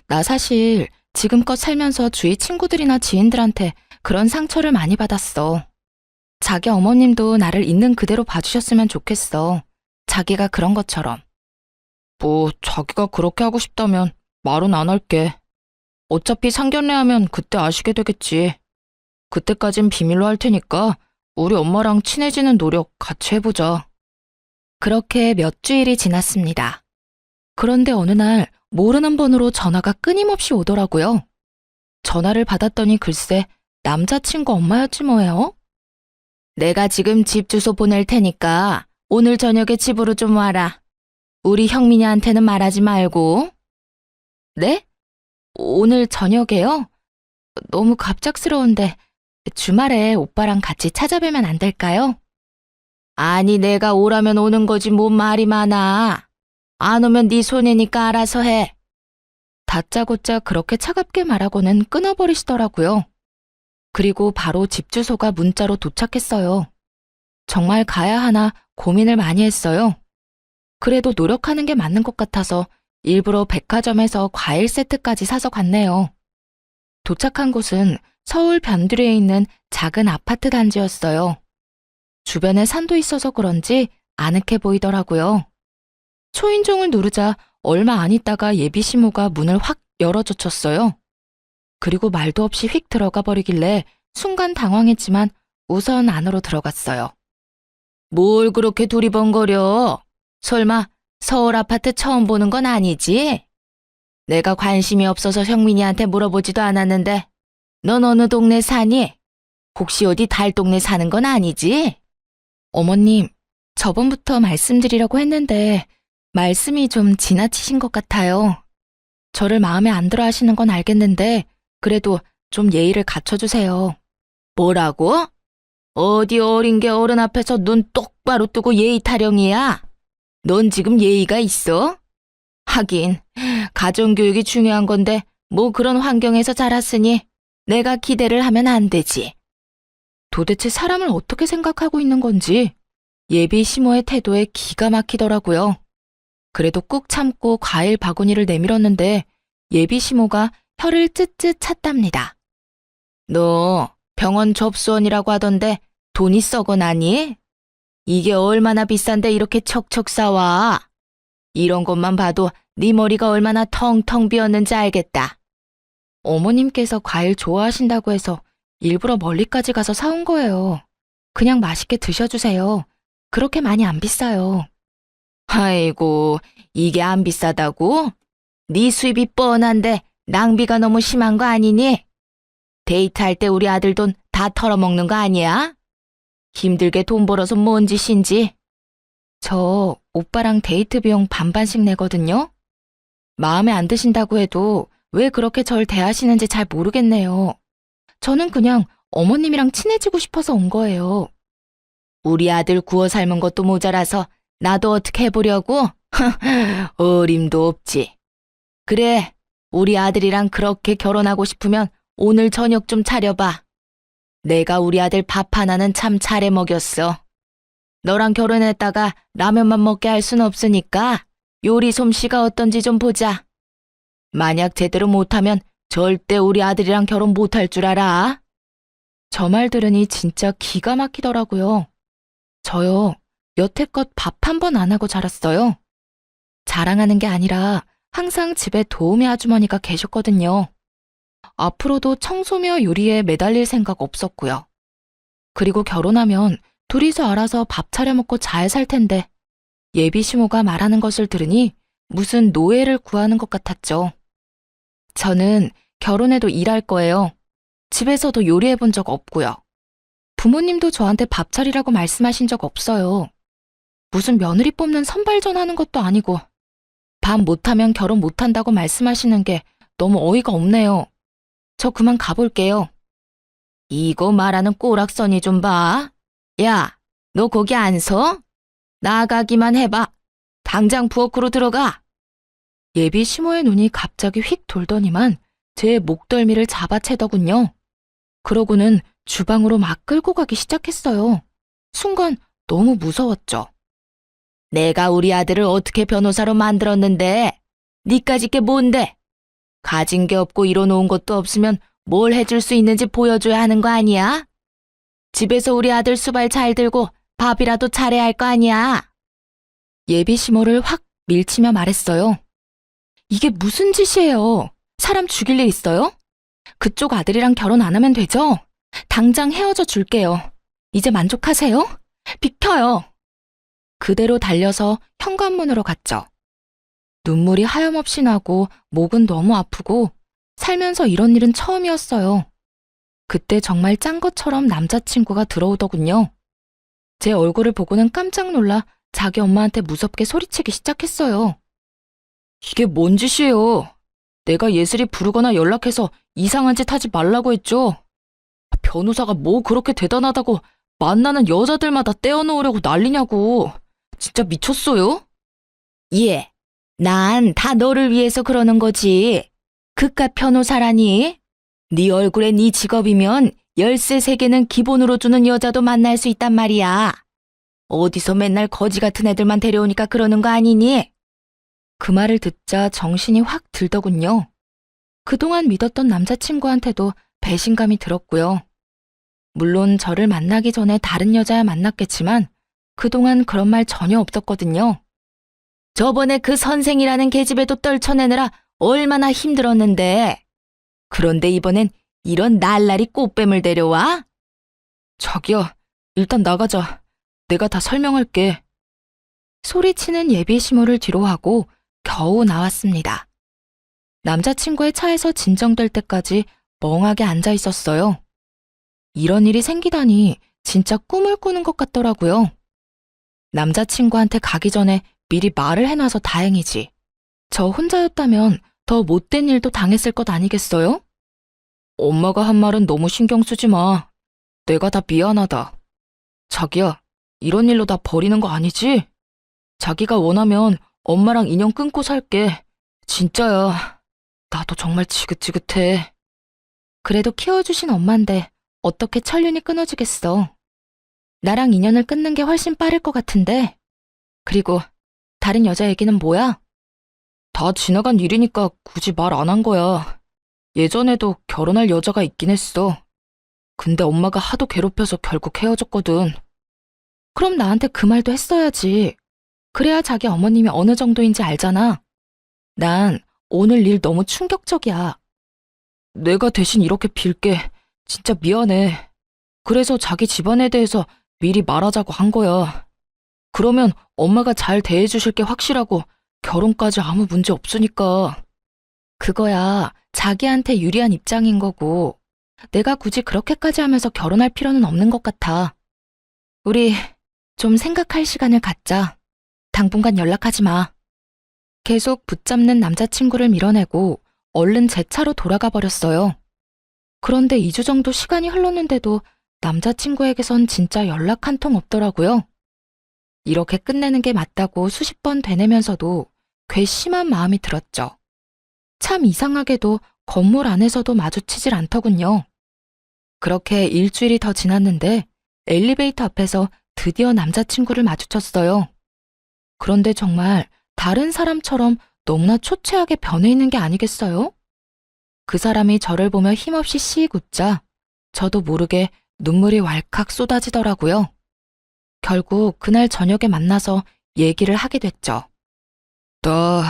나 사실 지금껏 살면서 주위 친구들이나 지인들한테 그런 상처를 많이 받았어. 자기 어머님도 나를 있는 그대로 봐주셨으면 좋겠어. 자기가 그런 것처럼. 뭐 자기가 그렇게 하고 싶다면 말은 안 할게. 어차피 상견례하면 그때 아시게 되겠지. 그때까진 비밀로 할 테니까 우리 엄마랑 친해지는 노력 같이 해보자. 그렇게 몇 주일이 지났습니다. 그런데 어느 날 모르는 번호로 전화가 끊임없이 오더라고요. 전화를 받았더니 글쎄 남자친구 엄마였지 뭐예요. 내가 지금 집 주소 보낼 테니까 오늘 저녁에 집으로 좀 와라. 우리 형민이한테는 말하지 말고. 네? 오늘 저녁에요? 너무 갑작스러운데 주말에 오빠랑 같이 찾아뵈면 안 될까요? 아니 내가 오라면 오는 거지 뭔 말이 많아. 안 오면 네 손해니까 알아서 해. 다짜고짜 그렇게 차갑게 말하고는 끊어버리시더라고요. 그리고 바로 집 주소가 문자로 도착했어요. 정말 가야 하나 고민을 많이 했어요. 그래도 노력하는 게 맞는 것 같아서 일부러 백화점에서 과일 세트까지 사서 갔네요. 도착한 곳은 서울 변두리에 있는 작은 아파트 단지였어요. 주변에 산도 있어서 그런지 아늑해 보이더라고요. 초인종을 누르자 얼마 안 있다가 예비 시모가 문을 확 열어젖혔어요. 그리고 말도 없이 휙 들어가 버리길래 순간 당황했지만 우선 안으로 들어갔어요. 뭘 그렇게 두리번거려? 설마 서울 아파트 처음 보는 건 아니지? 내가 관심이 없어서 형민이한테 물어보지도 않았는데 넌 어느 동네 사니? 혹시 어디 달동네 사는 건 아니지? 어머님, 저번부터 말씀드리려고 했는데 말씀이 좀 지나치신 것 같아요. 저를 마음에 안 들어 하시는 건 알겠는데 그래도 좀 예의를 갖춰주세요. 뭐라고? 어디 어린 게 어른 앞에서 눈 똑바로 뜨고 예의 타령이야? 넌 지금 예의가 있어? 하긴 가정교육이 중요한 건데 뭐 그런 환경에서 자랐으니 내가 기대를 하면 안 되지. 도대체 사람을 어떻게 생각하고 있는 건지 예비 시모의 태도에 기가 막히더라고요. 그래도 꾹 참고 과일 바구니를 내밀었는데 예비 시모가 혀를 쯧쯧 찼답니다. 너 병원 접수원이라고 하던데 돈이 썩어 나니? 이게 얼마나 비싼데 이렇게 척척 싸와? 이런 것만 봐도 네 머리가 얼마나 텅텅 비었는지 알겠다. 어머님께서 과일 좋아하신다고 해서 일부러 멀리까지 가서 사온 거예요. 그냥 맛있게 드셔주세요. 그렇게 많이 안 비싸요. 아이고, 이게 안 비싸다고? 네 수입이 뻔한데 낭비가 너무 심한 거 아니니? 데이트할 때 우리 아들 돈 다 털어먹는 거 아니야? 힘들게 돈 벌어서 뭔 짓인지. 저 오빠랑 데이트 비용 반반씩 내거든요. 마음에 안 드신다고 해도 왜 그렇게 절 대하시는지 잘 모르겠네요. 저는 그냥 어머님이랑 친해지고 싶어서 온 거예요. 우리 아들 구워 삶은 것도 모자라서 나도 어떻게 해보려고? 어림도 없지. 그래, 우리 아들이랑 그렇게 결혼하고 싶으면 오늘 저녁 좀 차려봐. 내가 우리 아들 밥 하나는 참 잘해 먹였어. 너랑 결혼했다가 라면만 먹게 할 순 없으니까 요리 솜씨가 어떤지 좀 보자. 만약 제대로 못하면 절대 우리 아들이랑 결혼 못할 줄 알아. 저 말 들으니 진짜 기가 막히더라고요. 저요, 여태껏 밥 한 번 안 하고 자랐어요. 자랑하는 게 아니라 항상 집에 도우미 아주머니가 계셨거든요. 앞으로도 청소며 요리에 매달릴 생각 없었고요. 그리고 결혼하면 둘이서 알아서 밥 차려 먹고 잘 살 텐데 예비 시모가 말하는 것을 들으니 무슨 노예를 구하는 것 같았죠. 저는 결혼해도 일할 거예요. 집에서도 요리해 본 적 없고요. 부모님도 저한테 밥 차리라고 말씀하신 적 없어요. 무슨 며느리 뽑는 선발전 하는 것도 아니고 밥 못하면 결혼 못한다고 말씀하시는 게 너무 어이가 없네요. 저 그만 가볼게요. 이거 말하는 꼬락서니 좀 봐. 야, 너 거기 안 서? 나가기만 해봐. 당장 부엌으로 들어가. 예비 시모의 눈이 갑자기 휙 돌더니만 제 목덜미를 잡아채더군요. 그러고는 주방으로 막 끌고 가기 시작했어요. 순간 너무 무서웠죠. 내가 우리 아들을 어떻게 변호사로 만들었는데 니까짓 게 뭔데? 가진 게 없고 이뤄놓은 것도 없으면 뭘 해줄 수 있는지 보여줘야 하는 거 아니야? 집에서 우리 아들 수발 잘 들고 밥이라도 잘해야 할 거 아니야? 예비 시모를 확 밀치며 말했어요. 이게 무슨 짓이에요? 사람 죽일 일 있어요? 그쪽 아들이랑 결혼 안 하면 되죠? 당장 헤어져 줄게요. 이제 만족하세요? 비켜요. 그대로 달려서 현관문으로 갔죠. 눈물이 하염없이 나고 목은 너무 아프고 살면서 이런 일은 처음이었어요. 그때 정말 짠 것처럼 남자친구가 들어오더군요. 제 얼굴을 보고는 깜짝 놀라 자기 엄마한테 무섭게 소리치기 시작했어요. 이게 뭔 짓이에요? 내가 예슬이 부르거나 연락해서 이상한 짓 하지 말라고 했죠? 변호사가 뭐 그렇게 대단하다고 만나는 여자들마다 떼어놓으려고 난리냐고. 진짜 미쳤어요? 예, 난 다 너를 위해서 그러는 거지. 그깟 변호사라니? 네 얼굴에 네 직업이면 열쇠 3개는 기본으로 주는 여자도 만날 수 있단 말이야. 어디서 맨날 거지 같은 애들만 데려오니까 그러는 거 아니니? 그 말을 듣자 정신이 확 들더군요. 그동안 믿었던 남자친구한테도 배신감이 들었고요. 물론 저를 만나기 전에 다른 여자야 만났겠지만 그동안 그런 말 전혀 없었거든요. 저번에 그 선생이라는 계집애도 떨쳐내느라 얼마나 힘들었는데. 그런데 이번엔 이런 날라리 꽃뱀을 데려와? 자기야, 일단 나가자. 내가 다 설명할게. 소리치는 예비 시모를 뒤로 하고 겨우 나왔습니다. 남자친구의 차에서 진정될 때까지 멍하게 앉아 있었어요. 이런 일이 생기다니 진짜 꿈을 꾸는 것 같더라고요. 남자친구한테 가기 전에 미리 말을 해놔서 다행이지. 저 혼자였다면 더 못된 일도 당했을 것 아니겠어요? 엄마가 한 말은 너무 신경 쓰지 마. 내가 다 미안하다. 자기야, 이런 일로 나 버리는 거 아니지? 자기가 원하면 엄마랑 인연 끊고 살게. 진짜야. 나도 정말 지긋지긋해. 그래도 키워주신 엄만데 어떻게 천륜이 끊어지겠어. 나랑 인연을 끊는 게 훨씬 빠를 것 같은데. 그리고 다른 여자 얘기는 뭐야? 다 지나간 일이니까 굳이 말 안 한 거야. 예전에도 결혼할 여자가 있긴 했어. 근데 엄마가 하도 괴롭혀서 결국 헤어졌거든. 그럼 나한테 그 말도 했어야지. 그래야 자기 어머님이 어느 정도인지 알잖아. 난 오늘 일 너무 충격적이야. 내가 대신 이렇게 빌게. 진짜 미안해. 그래서 자기 집안에 대해서 미리 말하자고 한 거야. 그러면 엄마가 잘 대해주실 게 확실하고 결혼까지 아무 문제 없으니까. 그거야 자기한테 유리한 입장인 거고 내가 굳이 그렇게까지 하면서 결혼할 필요는 없는 것 같아. 우리 좀 생각할 시간을 갖자. 당분간 연락하지 마. 계속 붙잡는 남자친구를 밀어내고 얼른 제 차로 돌아가 버렸어요. 그런데 2주 정도 시간이 흘렀는데도 남자친구에게선 진짜 연락 한 통 없더라고요. 이렇게 끝내는 게 맞다고 수십 번 되뇌면서도 괘씸한 마음이 들었죠. 참 이상하게도 건물 안에서도 마주치질 않더군요. 그렇게 일주일이 더 지났는데 엘리베이터 앞에서 드디어 남자친구를 마주쳤어요. 그런데 정말 다른 사람처럼 너무나 초췌하게 변해 있는 게 아니겠어요? 그 사람이 저를 보며 힘없이 씩 웃자 저도 모르게 눈물이 왈칵 쏟아지더라고요. 결국 그날 저녁에 만나서 얘기를 하게 됐죠. 나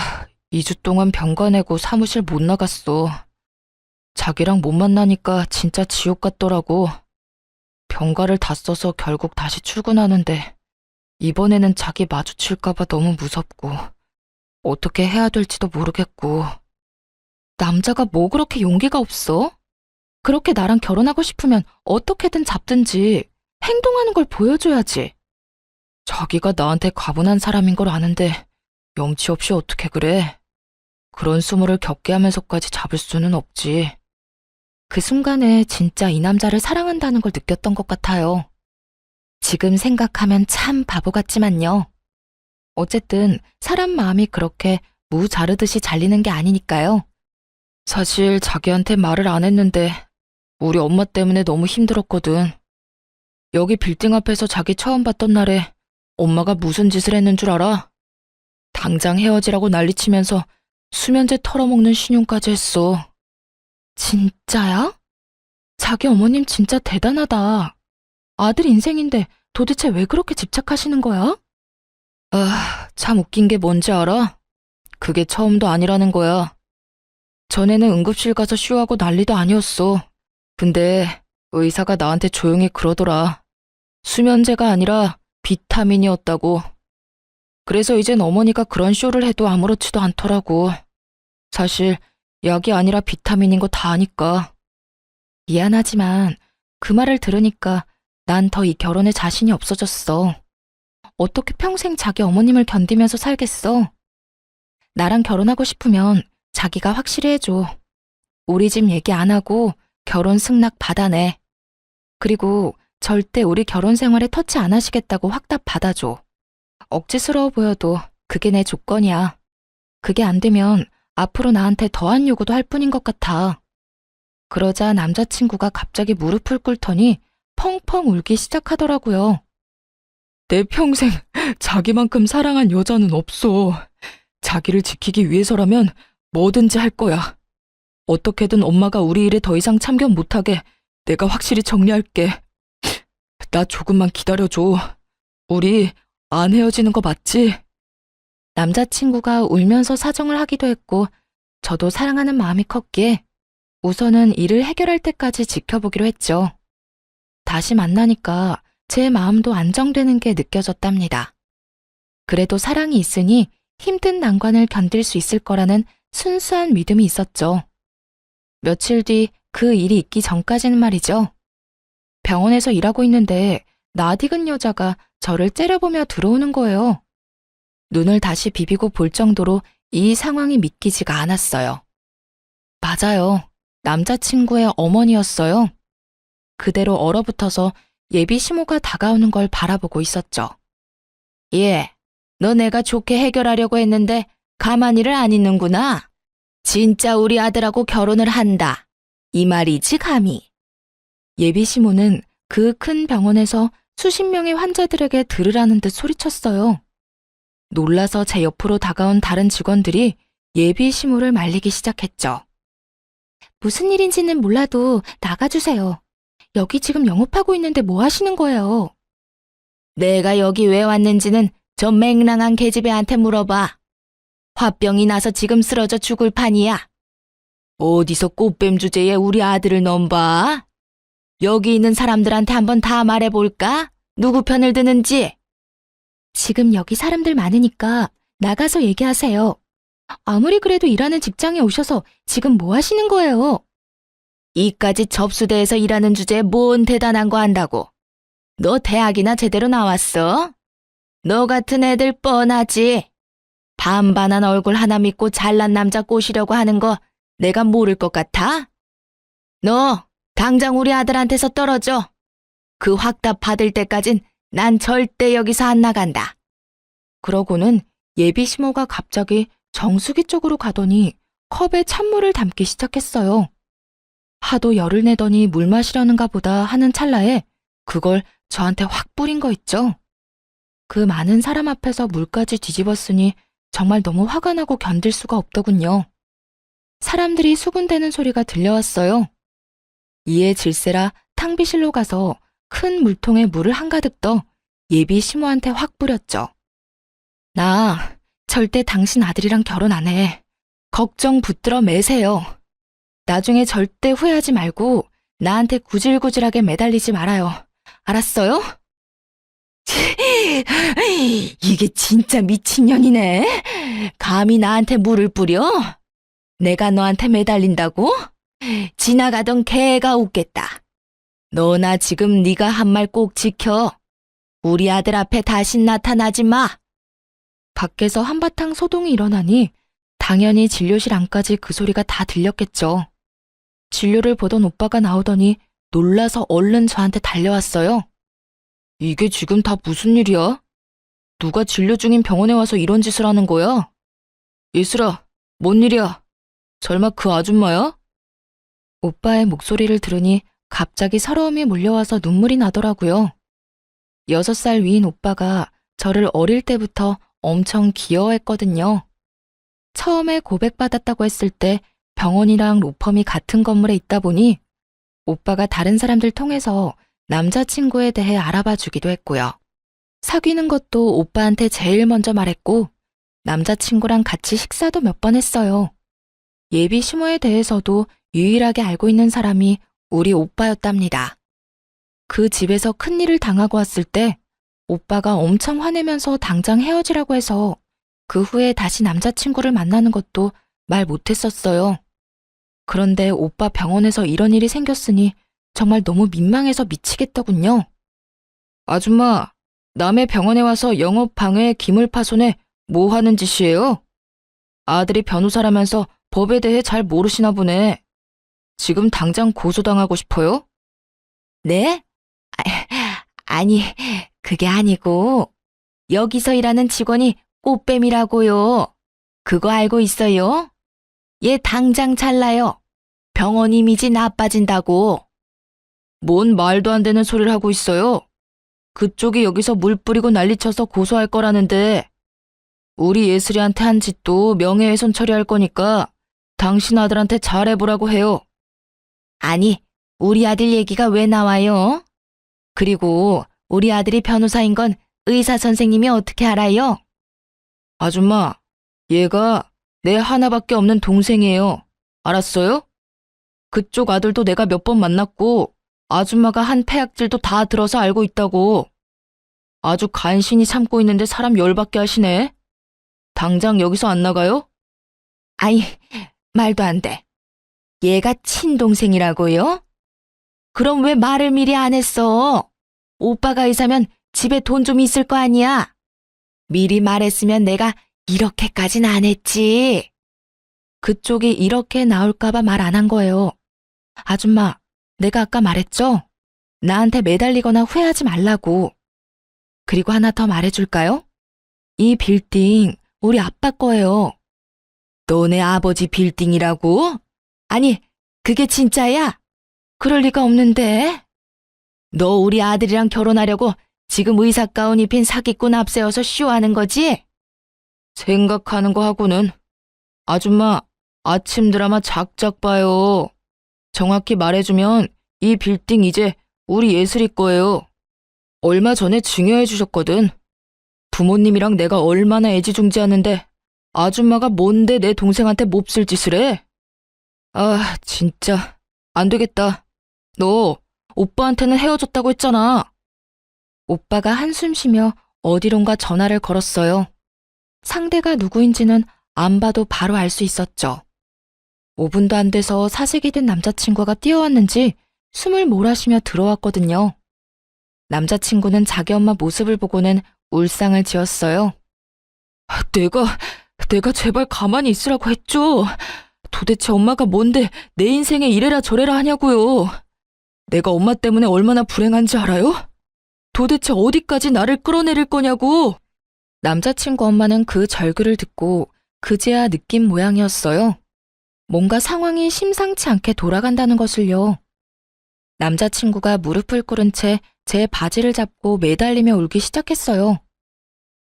2주 동안 병가 내고 사무실 못 나갔어. 자기랑 못 만나니까 진짜 지옥 같더라고. 병가를 다 써서 결국 다시 출근하는데 이번에는 자기 마주칠까봐 너무 무섭고 어떻게 해야 될지도 모르겠고. 남자가 뭐 그렇게 용기가 없어? 그렇게 나랑 결혼하고 싶으면 어떻게든 잡든지 행동하는 걸 보여줘야지. 자기가 나한테 과분한 사람인 걸 아는데 염치 없이 어떻게 그래? 그런 수모를 겪게 하면서까지 잡을 수는 없지. 그 순간에 진짜 이 남자를 사랑한다는 걸 느꼈던 것 같아요. 지금 생각하면 참 바보 같지만요. 어쨌든 사람 마음이 그렇게 무 자르듯이 잘리는 게 아니니까요. 사실 자기한테 말을 안 했는데 우리 엄마 때문에 너무 힘들었거든. 여기 빌딩 앞에서 자기 처음 봤던 날에 엄마가 무슨 짓을 했는 줄 알아? 당장 헤어지라고 난리치면서 수면제 털어먹는 신용까지 했어. 진짜야? 자기 어머님 진짜 대단하다. 아들 인생인데 도대체 왜 그렇게 집착하시는 거야? 아, 참 웃긴 게 뭔지 알아? 그게 처음도 아니라는 거야. 전에는 응급실 가서 쉬하고 난리도 아니었어. 근데 의사가 나한테 조용히 그러더라. 수면제가 아니라 비타민이었다고. 그래서 이젠 어머니가 그런 쇼를 해도 아무렇지도 않더라고. 사실 약이 아니라 비타민인 거 다 아니까. 미안하지만 그 말을 들으니까 난 더 이 결혼에 자신이 없어졌어. 어떻게 평생 자기 어머님을 견디면서 살겠어? 나랑 결혼하고 싶으면 자기가 확실히 해줘. 우리 집 얘기 안 하고 결혼 승낙 받아내. 그리고 절대 우리 결혼 생활에 터치 안 하시겠다고 확답 받아줘. 억지스러워 보여도 그게 내 조건이야. 그게 안 되면 앞으로 나한테 더한 요구도 할 뿐인 것 같아. 그러자 남자친구가 갑자기 무릎을 꿇더니 펑펑 울기 시작하더라고요. 내 평생 자기만큼 사랑한 여자는 없어. 자기를 지키기 위해서라면 뭐든지 할 거야. 어떻게든 엄마가 우리 일에 더 이상 참견 못하게 내가 확실히 정리할게. 나 조금만 기다려줘. 우리 안 헤어지는 거 맞지? 남자친구가 울면서 사정을 하기도 했고 저도 사랑하는 마음이 컸기에 우선은 일을 해결할 때까지 지켜보기로 했죠. 다시 만나니까 제 마음도 안정되는 게 느껴졌답니다. 그래도 사랑이 있으니 힘든 난관을 견딜 수 있을 거라는 순수한 믿음이 있었죠. 며칠 뒤 그 일이 있기 전까지는 말이죠. 병원에서 일하고 있는데 낯익은 여자가 저를 째려보며 들어오는 거예요. 눈을 다시 비비고 볼 정도로 이 상황이 믿기지가 않았어요. 맞아요. 남자친구의 어머니였어요. 그대로 얼어붙어서 예비 시모가 다가오는 걸 바라보고 있었죠. 예, 너 내가 좋게 해결하려고 했는데 가만히를 안 있는구나. 진짜 우리 아들하고 결혼을 한다. 이 말이지 감히. 예비 시모는 그 큰 병원에서 수십 명의 환자들에게 들으라는 듯 소리쳤어요. 놀라서 제 옆으로 다가온 다른 직원들이 예비 시모를 말리기 시작했죠. 무슨 일인지는 몰라도 나가주세요. 여기 지금 영업하고 있는데 뭐 하시는 거예요? 내가 여기 왜 왔는지는 저 맹랑한 계집애한테 물어봐. 화병이 나서 지금 쓰러져 죽을 판이야. 어디서 꽃뱀 주제에 우리 아들을 넘봐? 여기 있는 사람들한테 한번 다 말해볼까? 누구 편을 드는지. 지금 여기 사람들 많으니까 나가서 얘기하세요. 아무리 그래도 일하는 직장에 오셔서 지금 뭐 하시는 거예요? 이까지 접수대에서 일하는 주제에 뭔 대단한 거 한다고. 너 대학이나 제대로 나왔어? 너 같은 애들 뻔하지. 반반한 얼굴 하나 믿고 잘난 남자 꼬시려고 하는 거 내가 모를 것 같아? 너 당장 우리 아들한테서 떨어져. 그 확답 받을 때까진 난 절대 여기서 안 나간다. 그러고는 예비 시모가 갑자기 정수기 쪽으로 가더니 컵에 찬물을 담기 시작했어요. 하도 열을 내더니 물 마시려는가 보다 하는 찰나에 그걸 저한테 확 뿌린 거 있죠. 그 많은 사람 앞에서 물까지 뒤집었으니 정말 너무 화가 나고 견딜 수가 없더군요. 사람들이 수군대는 소리가 들려왔어요. 이에 질세라 탕비실로 가서 큰 물통에 물을 한가득 떠 예비 시모한테 확 뿌렸죠. 나 절대 당신 아들이랑 결혼 안 해. 걱정 붙들어 매세요. 나중에 절대 후회하지 말고 나한테 구질구질하게 매달리지 말아요. 알았어요? 이게 진짜 미친년이네. 감히 나한테 물을 뿌려? 내가 너한테 매달린다고? 지나가던 개가 웃겠다. 너나 지금 네가 한 말 꼭 지켜. 우리 아들 앞에 다신 나타나지 마. 밖에서 한바탕 소동이 일어나니 당연히 진료실 안까지 그 소리가 다 들렸겠죠. 진료를 보던 오빠가 나오더니 놀라서 얼른 저한테 달려왔어요. 이게 지금 다 무슨 일이야? 누가 진료 중인 병원에 와서 이런 짓을 하는 거야? 예슬아, 뭔 일이야? 설마 그 아줌마야? 오빠의 목소리를 들으니 갑자기 서러움이 몰려와서 눈물이 나더라고요. 6살 위인 오빠가 저를 어릴 때부터 엄청 귀여워했거든요. 처음에 고백받았다고 했을 때 병원이랑 로펌이 같은 건물에 있다 보니 오빠가 다른 사람들 통해서 남자친구에 대해 알아봐 주기도 했고요. 사귀는 것도 오빠한테 제일 먼저 말했고 남자친구랑 같이 식사도 몇 번 했어요. 예비 시모에 대해서도 유일하게 알고 있는 사람이 우리 오빠였답니다. 그 집에서 큰일을 당하고 왔을 때 오빠가 엄청 화내면서 당장 헤어지라고 해서 그 후에 다시 남자친구를 만나는 것도 말 못했었어요. 그런데 오빠 병원에서 이런 일이 생겼으니 정말 너무 민망해서 미치겠더군요. 아줌마, 남의 병원에 와서 영업 방해에 기물파손에 뭐 하는 짓이에요? 아들이 변호사라면서 법에 대해 잘 모르시나 보네. 지금 당장 고소당하고 싶어요? 네? 아니, 그게 아니고 여기서 일하는 직원이 꽃뱀이라고요. 그거 알고 있어요? 얘 당장 잘라요. 병원 이미지 나빠진다고. 뭔 말도 안 되는 소리를 하고 있어요. 그쪽이 여기서 물 뿌리고 난리쳐서 고소할 거라는데 우리 예슬이한테 한 짓도 명예훼손 처리할 거니까 당신 아들한테 잘해보라고 해요. 아니, 우리 아들 얘기가 왜 나와요? 그리고 우리 아들이 변호사인 건 의사 선생님이 어떻게 알아요? 아줌마, 얘가 내 하나밖에 없는 동생이에요. 알았어요? 그쪽 아들도 내가 몇 번 만났고 아줌마가 한 폐악질도 다 들어서 알고 있다고. 아주 간신히 참고 있는데 사람 열받게 하시네. 당장 여기서 안 나가요? 아이, 말도 안 돼. 얘가 친동생이라고요? 그럼 왜 말을 미리 안 했어? 오빠가 의사면 집에 돈 좀 있을 거 아니야? 미리 말했으면 내가 이렇게까진 안 했지. 그쪽이 이렇게 나올까봐 말 안 한 거예요. 아줌마, 내가 아까 말했죠? 나한테 매달리거나 후회하지 말라고. 그리고 하나 더 말해줄까요? 이 빌딩 우리 아빠 거예요. 너네 아버지 빌딩이라고? 아니, 그게 진짜야? 그럴 리가 없는데. 너 우리 아들이랑 결혼하려고 지금 의사 가운 입힌 사기꾼 앞세워서 쇼하는 거지? 생각하는 거 하고는. 아줌마, 아침 드라마 작작 봐요. 정확히 말해주면 이 빌딩 이제 우리 예슬이 거예요. 얼마 전에 증여해 주셨거든. 부모님이랑 내가 얼마나 애지중지하는데 아줌마가 뭔데 내 동생한테 몹쓸 짓을 해? 아, 진짜 안 되겠다. 너 오빠한테는 헤어졌다고 했잖아. 오빠가 한숨 쉬며 어디론가 전화를 걸었어요. 상대가 누구인지는 안 봐도 바로 알 수 있었죠. 5분도 안 돼서 사색이 된 남자친구가 뛰어왔는지 숨을 몰아쉬며 들어왔거든요. 남자친구는 자기 엄마 모습을 보고는 울상을 지었어요. 내가 제발 가만히 있으라고 했죠. 도대체 엄마가 뭔데 내 인생에 이래라 저래라 하냐고요. 내가 엄마 때문에 얼마나 불행한지 알아요? 도대체 어디까지 나를 끌어내릴 거냐고. 남자친구 엄마는 그 절규를 듣고 그제야 느낀 모양이었어요. 뭔가 상황이 심상치 않게 돌아간다는 것을요. 남자친구가 무릎을 꿇은 채 제 바지를 잡고 매달리며 울기 시작했어요.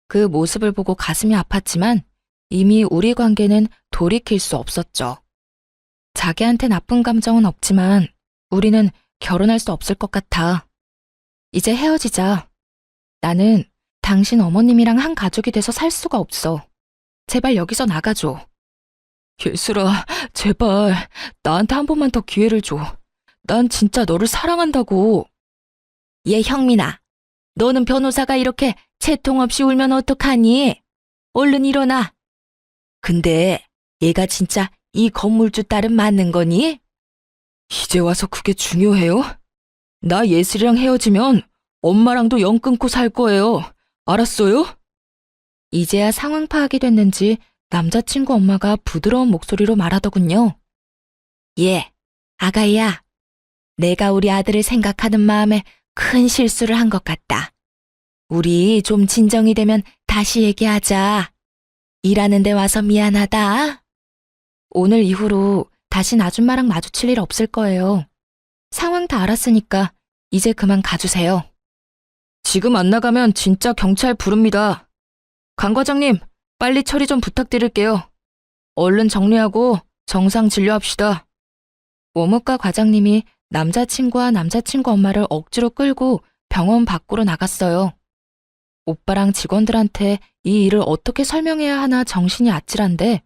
그 모습을 보고 가슴이 아팠지만 이미 우리 관계는 돌이킬 수 없었죠. 자기한테 나쁜 감정은 없지만 우리는 결혼할 수 없을 것 같아. 이제 헤어지자. 나는 당신 어머님이랑 한 가족이 돼서 살 수가 없어. 제발 여기서 나가줘. 예슬아, 제발 나한테 한 번만 더 기회를 줘. 난 진짜 너를 사랑한다고. 얘 형민아, 너는 변호사가 이렇게 채통 없이 울면 어떡하니? 얼른 일어나. 근데 얘가 진짜 이 건물주 딸은 맞는 거니? 이제 와서 그게 중요해요? 나 예슬이랑 헤어지면 엄마랑도 연 끊고 살 거예요. 알았어요? 이제야 상황 파악이 됐는지 남자친구 엄마가 부드러운 목소리로 말하더군요. 예, 아가야. 내가 우리 아들을 생각하는 마음에 큰 실수를 한 것 같다. 우리 좀 진정이 되면 다시 얘기하자. 일하는 데 와서 미안하다. 오늘 이후로 다신 아줌마랑 마주칠 일 없을 거예요. 상황 다 알았으니까 이제 그만 가주세요. 지금 안 나가면 진짜 경찰 부릅니다. 강 과장님, 빨리 처리 좀 부탁드릴게요. 얼른 정리하고 정상 진료합시다. 원무과 과장님이 남자친구와 남자친구 엄마를 억지로 끌고 병원 밖으로 나갔어요. 오빠랑 직원들한테 이 일을 어떻게 설명해야 하나 정신이 아찔한데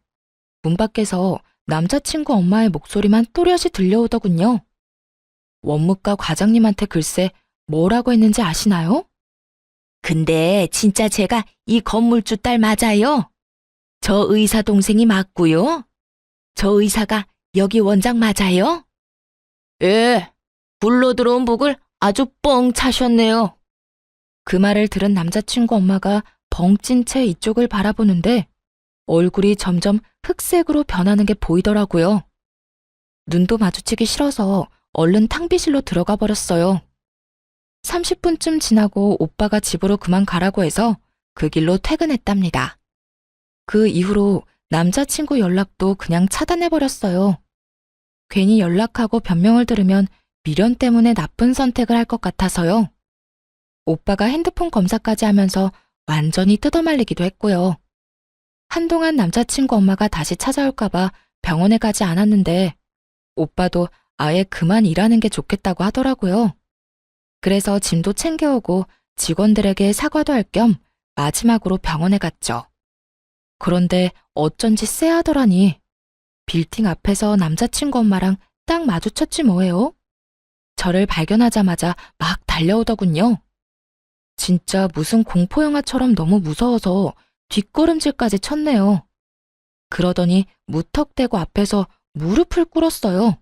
문 밖에서 남자친구 엄마의 목소리만 또렷이 들려오더군요. 원무과 과장님한테 글쎄 뭐라고 했는지 아시나요? 근데 진짜 제가 이 건물주 딸 맞아요? 저 의사 동생이 맞고요? 저 의사가 여기 원장 맞아요? 예, 굴러 들어온 복을 아주 뻥 차셨네요. 그 말을 들은 남자친구 엄마가 벙찐 채 이쪽을 바라보는데 얼굴이 점점 흑색으로 변하는 게 보이더라고요. 눈도 마주치기 싫어서 얼른 탕비실로 들어가 버렸어요. 30분쯤 지나고 오빠가 집으로 그만 가라고 해서 그 길로 퇴근했답니다. 그 이후로 남자친구 연락도 그냥 차단해버렸어요. 괜히 연락하고 변명을 들으면 미련 때문에 나쁜 선택을 할 것 같아서요. 오빠가 핸드폰 검사까지 하면서 완전히 뜯어말리기도 했고요. 한동안 남자친구 엄마가 다시 찾아올까봐 병원에 가지 않았는데 오빠도 아예 그만 일하는 게 좋겠다고 하더라고요. 그래서 짐도 챙겨오고 직원들에게 사과도 할 겸 마지막으로 병원에 갔죠. 그런데 어쩐지 쎄하더라니. 빌딩 앞에서 남자친구 엄마랑 딱 마주쳤지 뭐예요? 저를 발견하자마자 막 달려오더군요. 진짜 무슨 공포영화처럼 너무 무서워서 뒷걸음질까지 쳤네요. 그러더니 무턱대고 앞에서 무릎을 꿇었어요.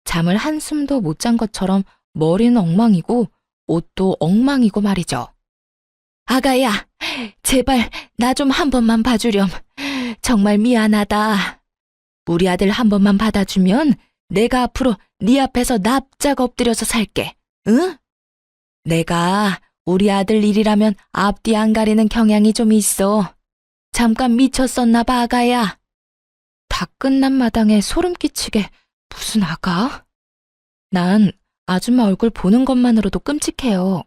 잠을 한숨도 못 잔 것처럼 머리는 엉망이고 옷도 엉망이고 말이죠. 아가야, 제발 나 좀 한 번만 봐주렴. 정말 미안하다. 우리 아들 한 번만 받아주면 내가 앞으로 네 앞에서 납작 엎드려서 살게. 응? 내가 우리 아들 일이라면 앞뒤 안 가리는 경향이 좀 있어. 잠깐 미쳤었나 봐, 아가야. 다 끝난 마당에 소름 끼치게 무슨 아가? 난 아줌마 얼굴 보는 것만으로도 끔찍해요.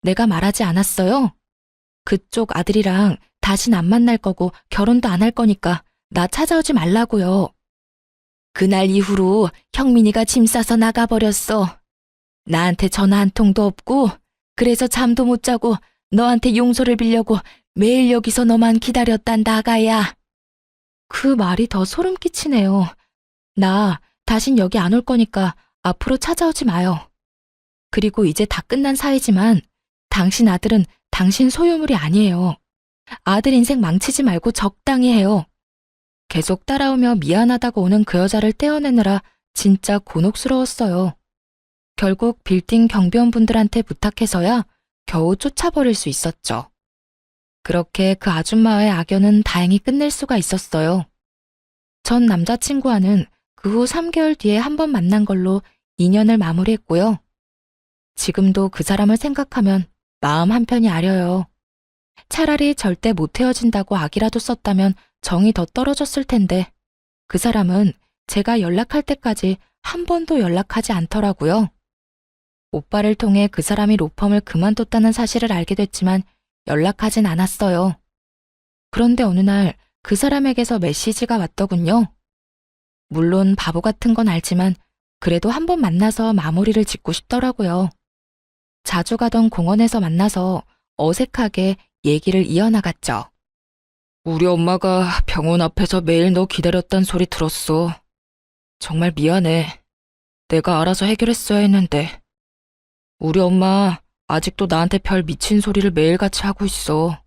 내가 말하지 않았어요? 그쪽 아들이랑 다신 안 만날 거고 결혼도 안 할 거니까 나 찾아오지 말라고요. 그날 이후로 형민이가 짐 싸서 나가버렸어. 나한테 전화 한 통도 없고 그래서 잠도 못 자고 너한테 용서를 빌려고 매일 여기서 너만 기다렸단다, 아가야. 그 말이 더 소름 끼치네요. 나 다신 여기 안 올 거니까 앞으로 찾아오지 마요. 그리고 이제 다 끝난 사이지만 당신 아들은 당신 소유물이 아니에요. 아들 인생 망치지 말고 적당히 해요. 계속 따라오며 미안하다고 오는 그 여자를 떼어내느라 진짜 곤혹스러웠어요. 결국 빌딩 경비원분들한테 부탁해서야 겨우 쫓아버릴 수 있었죠. 그렇게 그 아줌마와의 악연은 다행히 끝낼 수가 있었어요. 전 남자친구와는 그 후 3개월 뒤에 한 번 만난 걸로 인연을 마무리했고요. 지금도 그 사람을 생각하면 마음 한편이 아려요. 차라리 절대 못 헤어진다고 악이라도 썼다면 정이 더 떨어졌을 텐데 그 사람은 제가 연락할 때까지 한 번도 연락하지 않더라고요. 오빠를 통해 그 사람이 로펌을 그만뒀다는 사실을 알게 됐지만 연락하진 않았어요. 그런데 어느 날 그 사람에게서 메시지가 왔더군요. 물론 바보 같은 건 알지만 그래도 한 번 만나서 마무리를 짓고 싶더라고요. 자주 가던 공원에서 만나서 어색하게 얘기를 이어나갔죠. 우리 엄마가 병원 앞에서 매일 너 기다렸단 소리 들었어. 정말 미안해. 내가 알아서 해결했어야 했는데. 우리 엄마 아직도 나한테 별 미친 소리를 매일같이 하고 있어.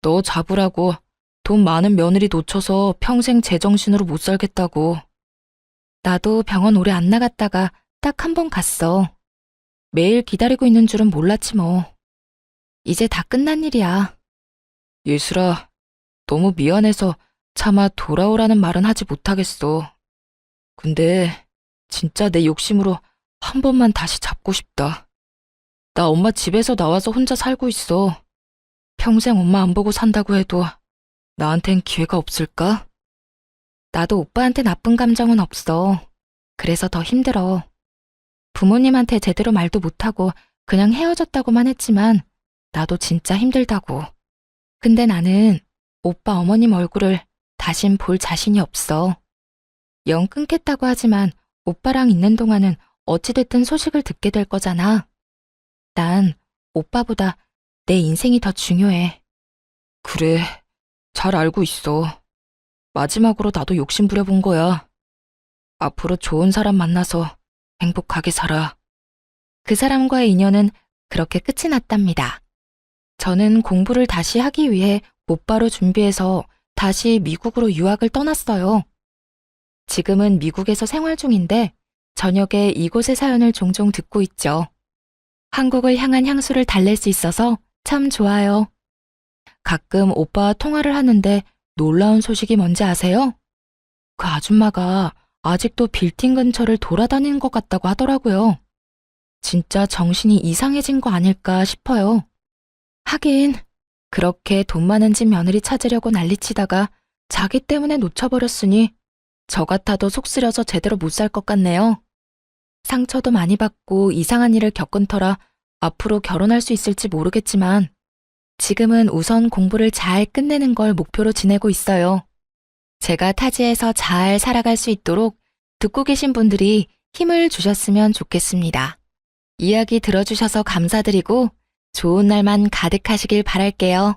너 잡으라고 돈 많은 며느리 놓쳐서 평생 제정신으로 못 살겠다고. 나도 병원 오래 안 나갔다가 딱 한 번 갔어. 매일 기다리고 있는 줄은 몰랐지 뭐. 이제 다 끝난 일이야. 예슬아, 너무 미안해서 차마 돌아오라는 말은 하지 못하겠어. 근데 진짜 내 욕심으로 한 번만 다시 잡고 싶다. 나 엄마 집에서 나와서 혼자 살고 있어. 평생 엄마 안 보고 산다고 해도 나한텐 기회가 없을까? 나도 오빠한테 나쁜 감정은 없어. 그래서 더 힘들어. 부모님한테 제대로 말도 못하고 그냥 헤어졌다고만 했지만 나도 진짜 힘들다고. 근데 나는 오빠 어머님 얼굴을 다신 볼 자신이 없어. 영 끊겠다고 하지만 오빠랑 있는 동안은 어찌됐든 소식을 듣게 될 거잖아. 난 오빠보다 내 인생이 더 중요해. 그래, 잘 알고 있어. 마지막으로 나도 욕심 부려본 거야. 앞으로 좋은 사람 만나서 행복하게 살아. 그 사람과의 인연은 그렇게 끝이 났답니다. 저는 공부를 다시 하기 위해 곧바로 준비해서 다시 미국으로 유학을 떠났어요. 지금은 미국에서 생활 중인데 저녁에 이곳의 사연을 종종 듣고 있죠. 한국을 향한 향수를 달랠 수 있어서 참 좋아요. 가끔 오빠와 통화를 하는데 놀라운 소식이 뭔지 아세요? 그 아줌마가 아직도 빌딩 근처를 돌아다니는 것 같다고 하더라고요. 진짜 정신이 이상해진 거 아닐까 싶어요. 하긴 그렇게 돈 많은 집 며느리 찾으려고 난리치다가 자기 때문에 놓쳐버렸으니 저 같아도 속 쓰려서 제대로 못 살 것 같네요. 상처도 많이 받고 이상한 일을 겪은 터라 앞으로 결혼할 수 있을지 모르겠지만 지금은 우선 공부를 잘 끝내는 걸 목표로 지내고 있어요. 제가 타지에서 잘 살아갈 수 있도록 듣고 계신 분들이 힘을 주셨으면 좋겠습니다. 이야기 들어주셔서 감사드리고 좋은 날만 가득하시길 바랄게요.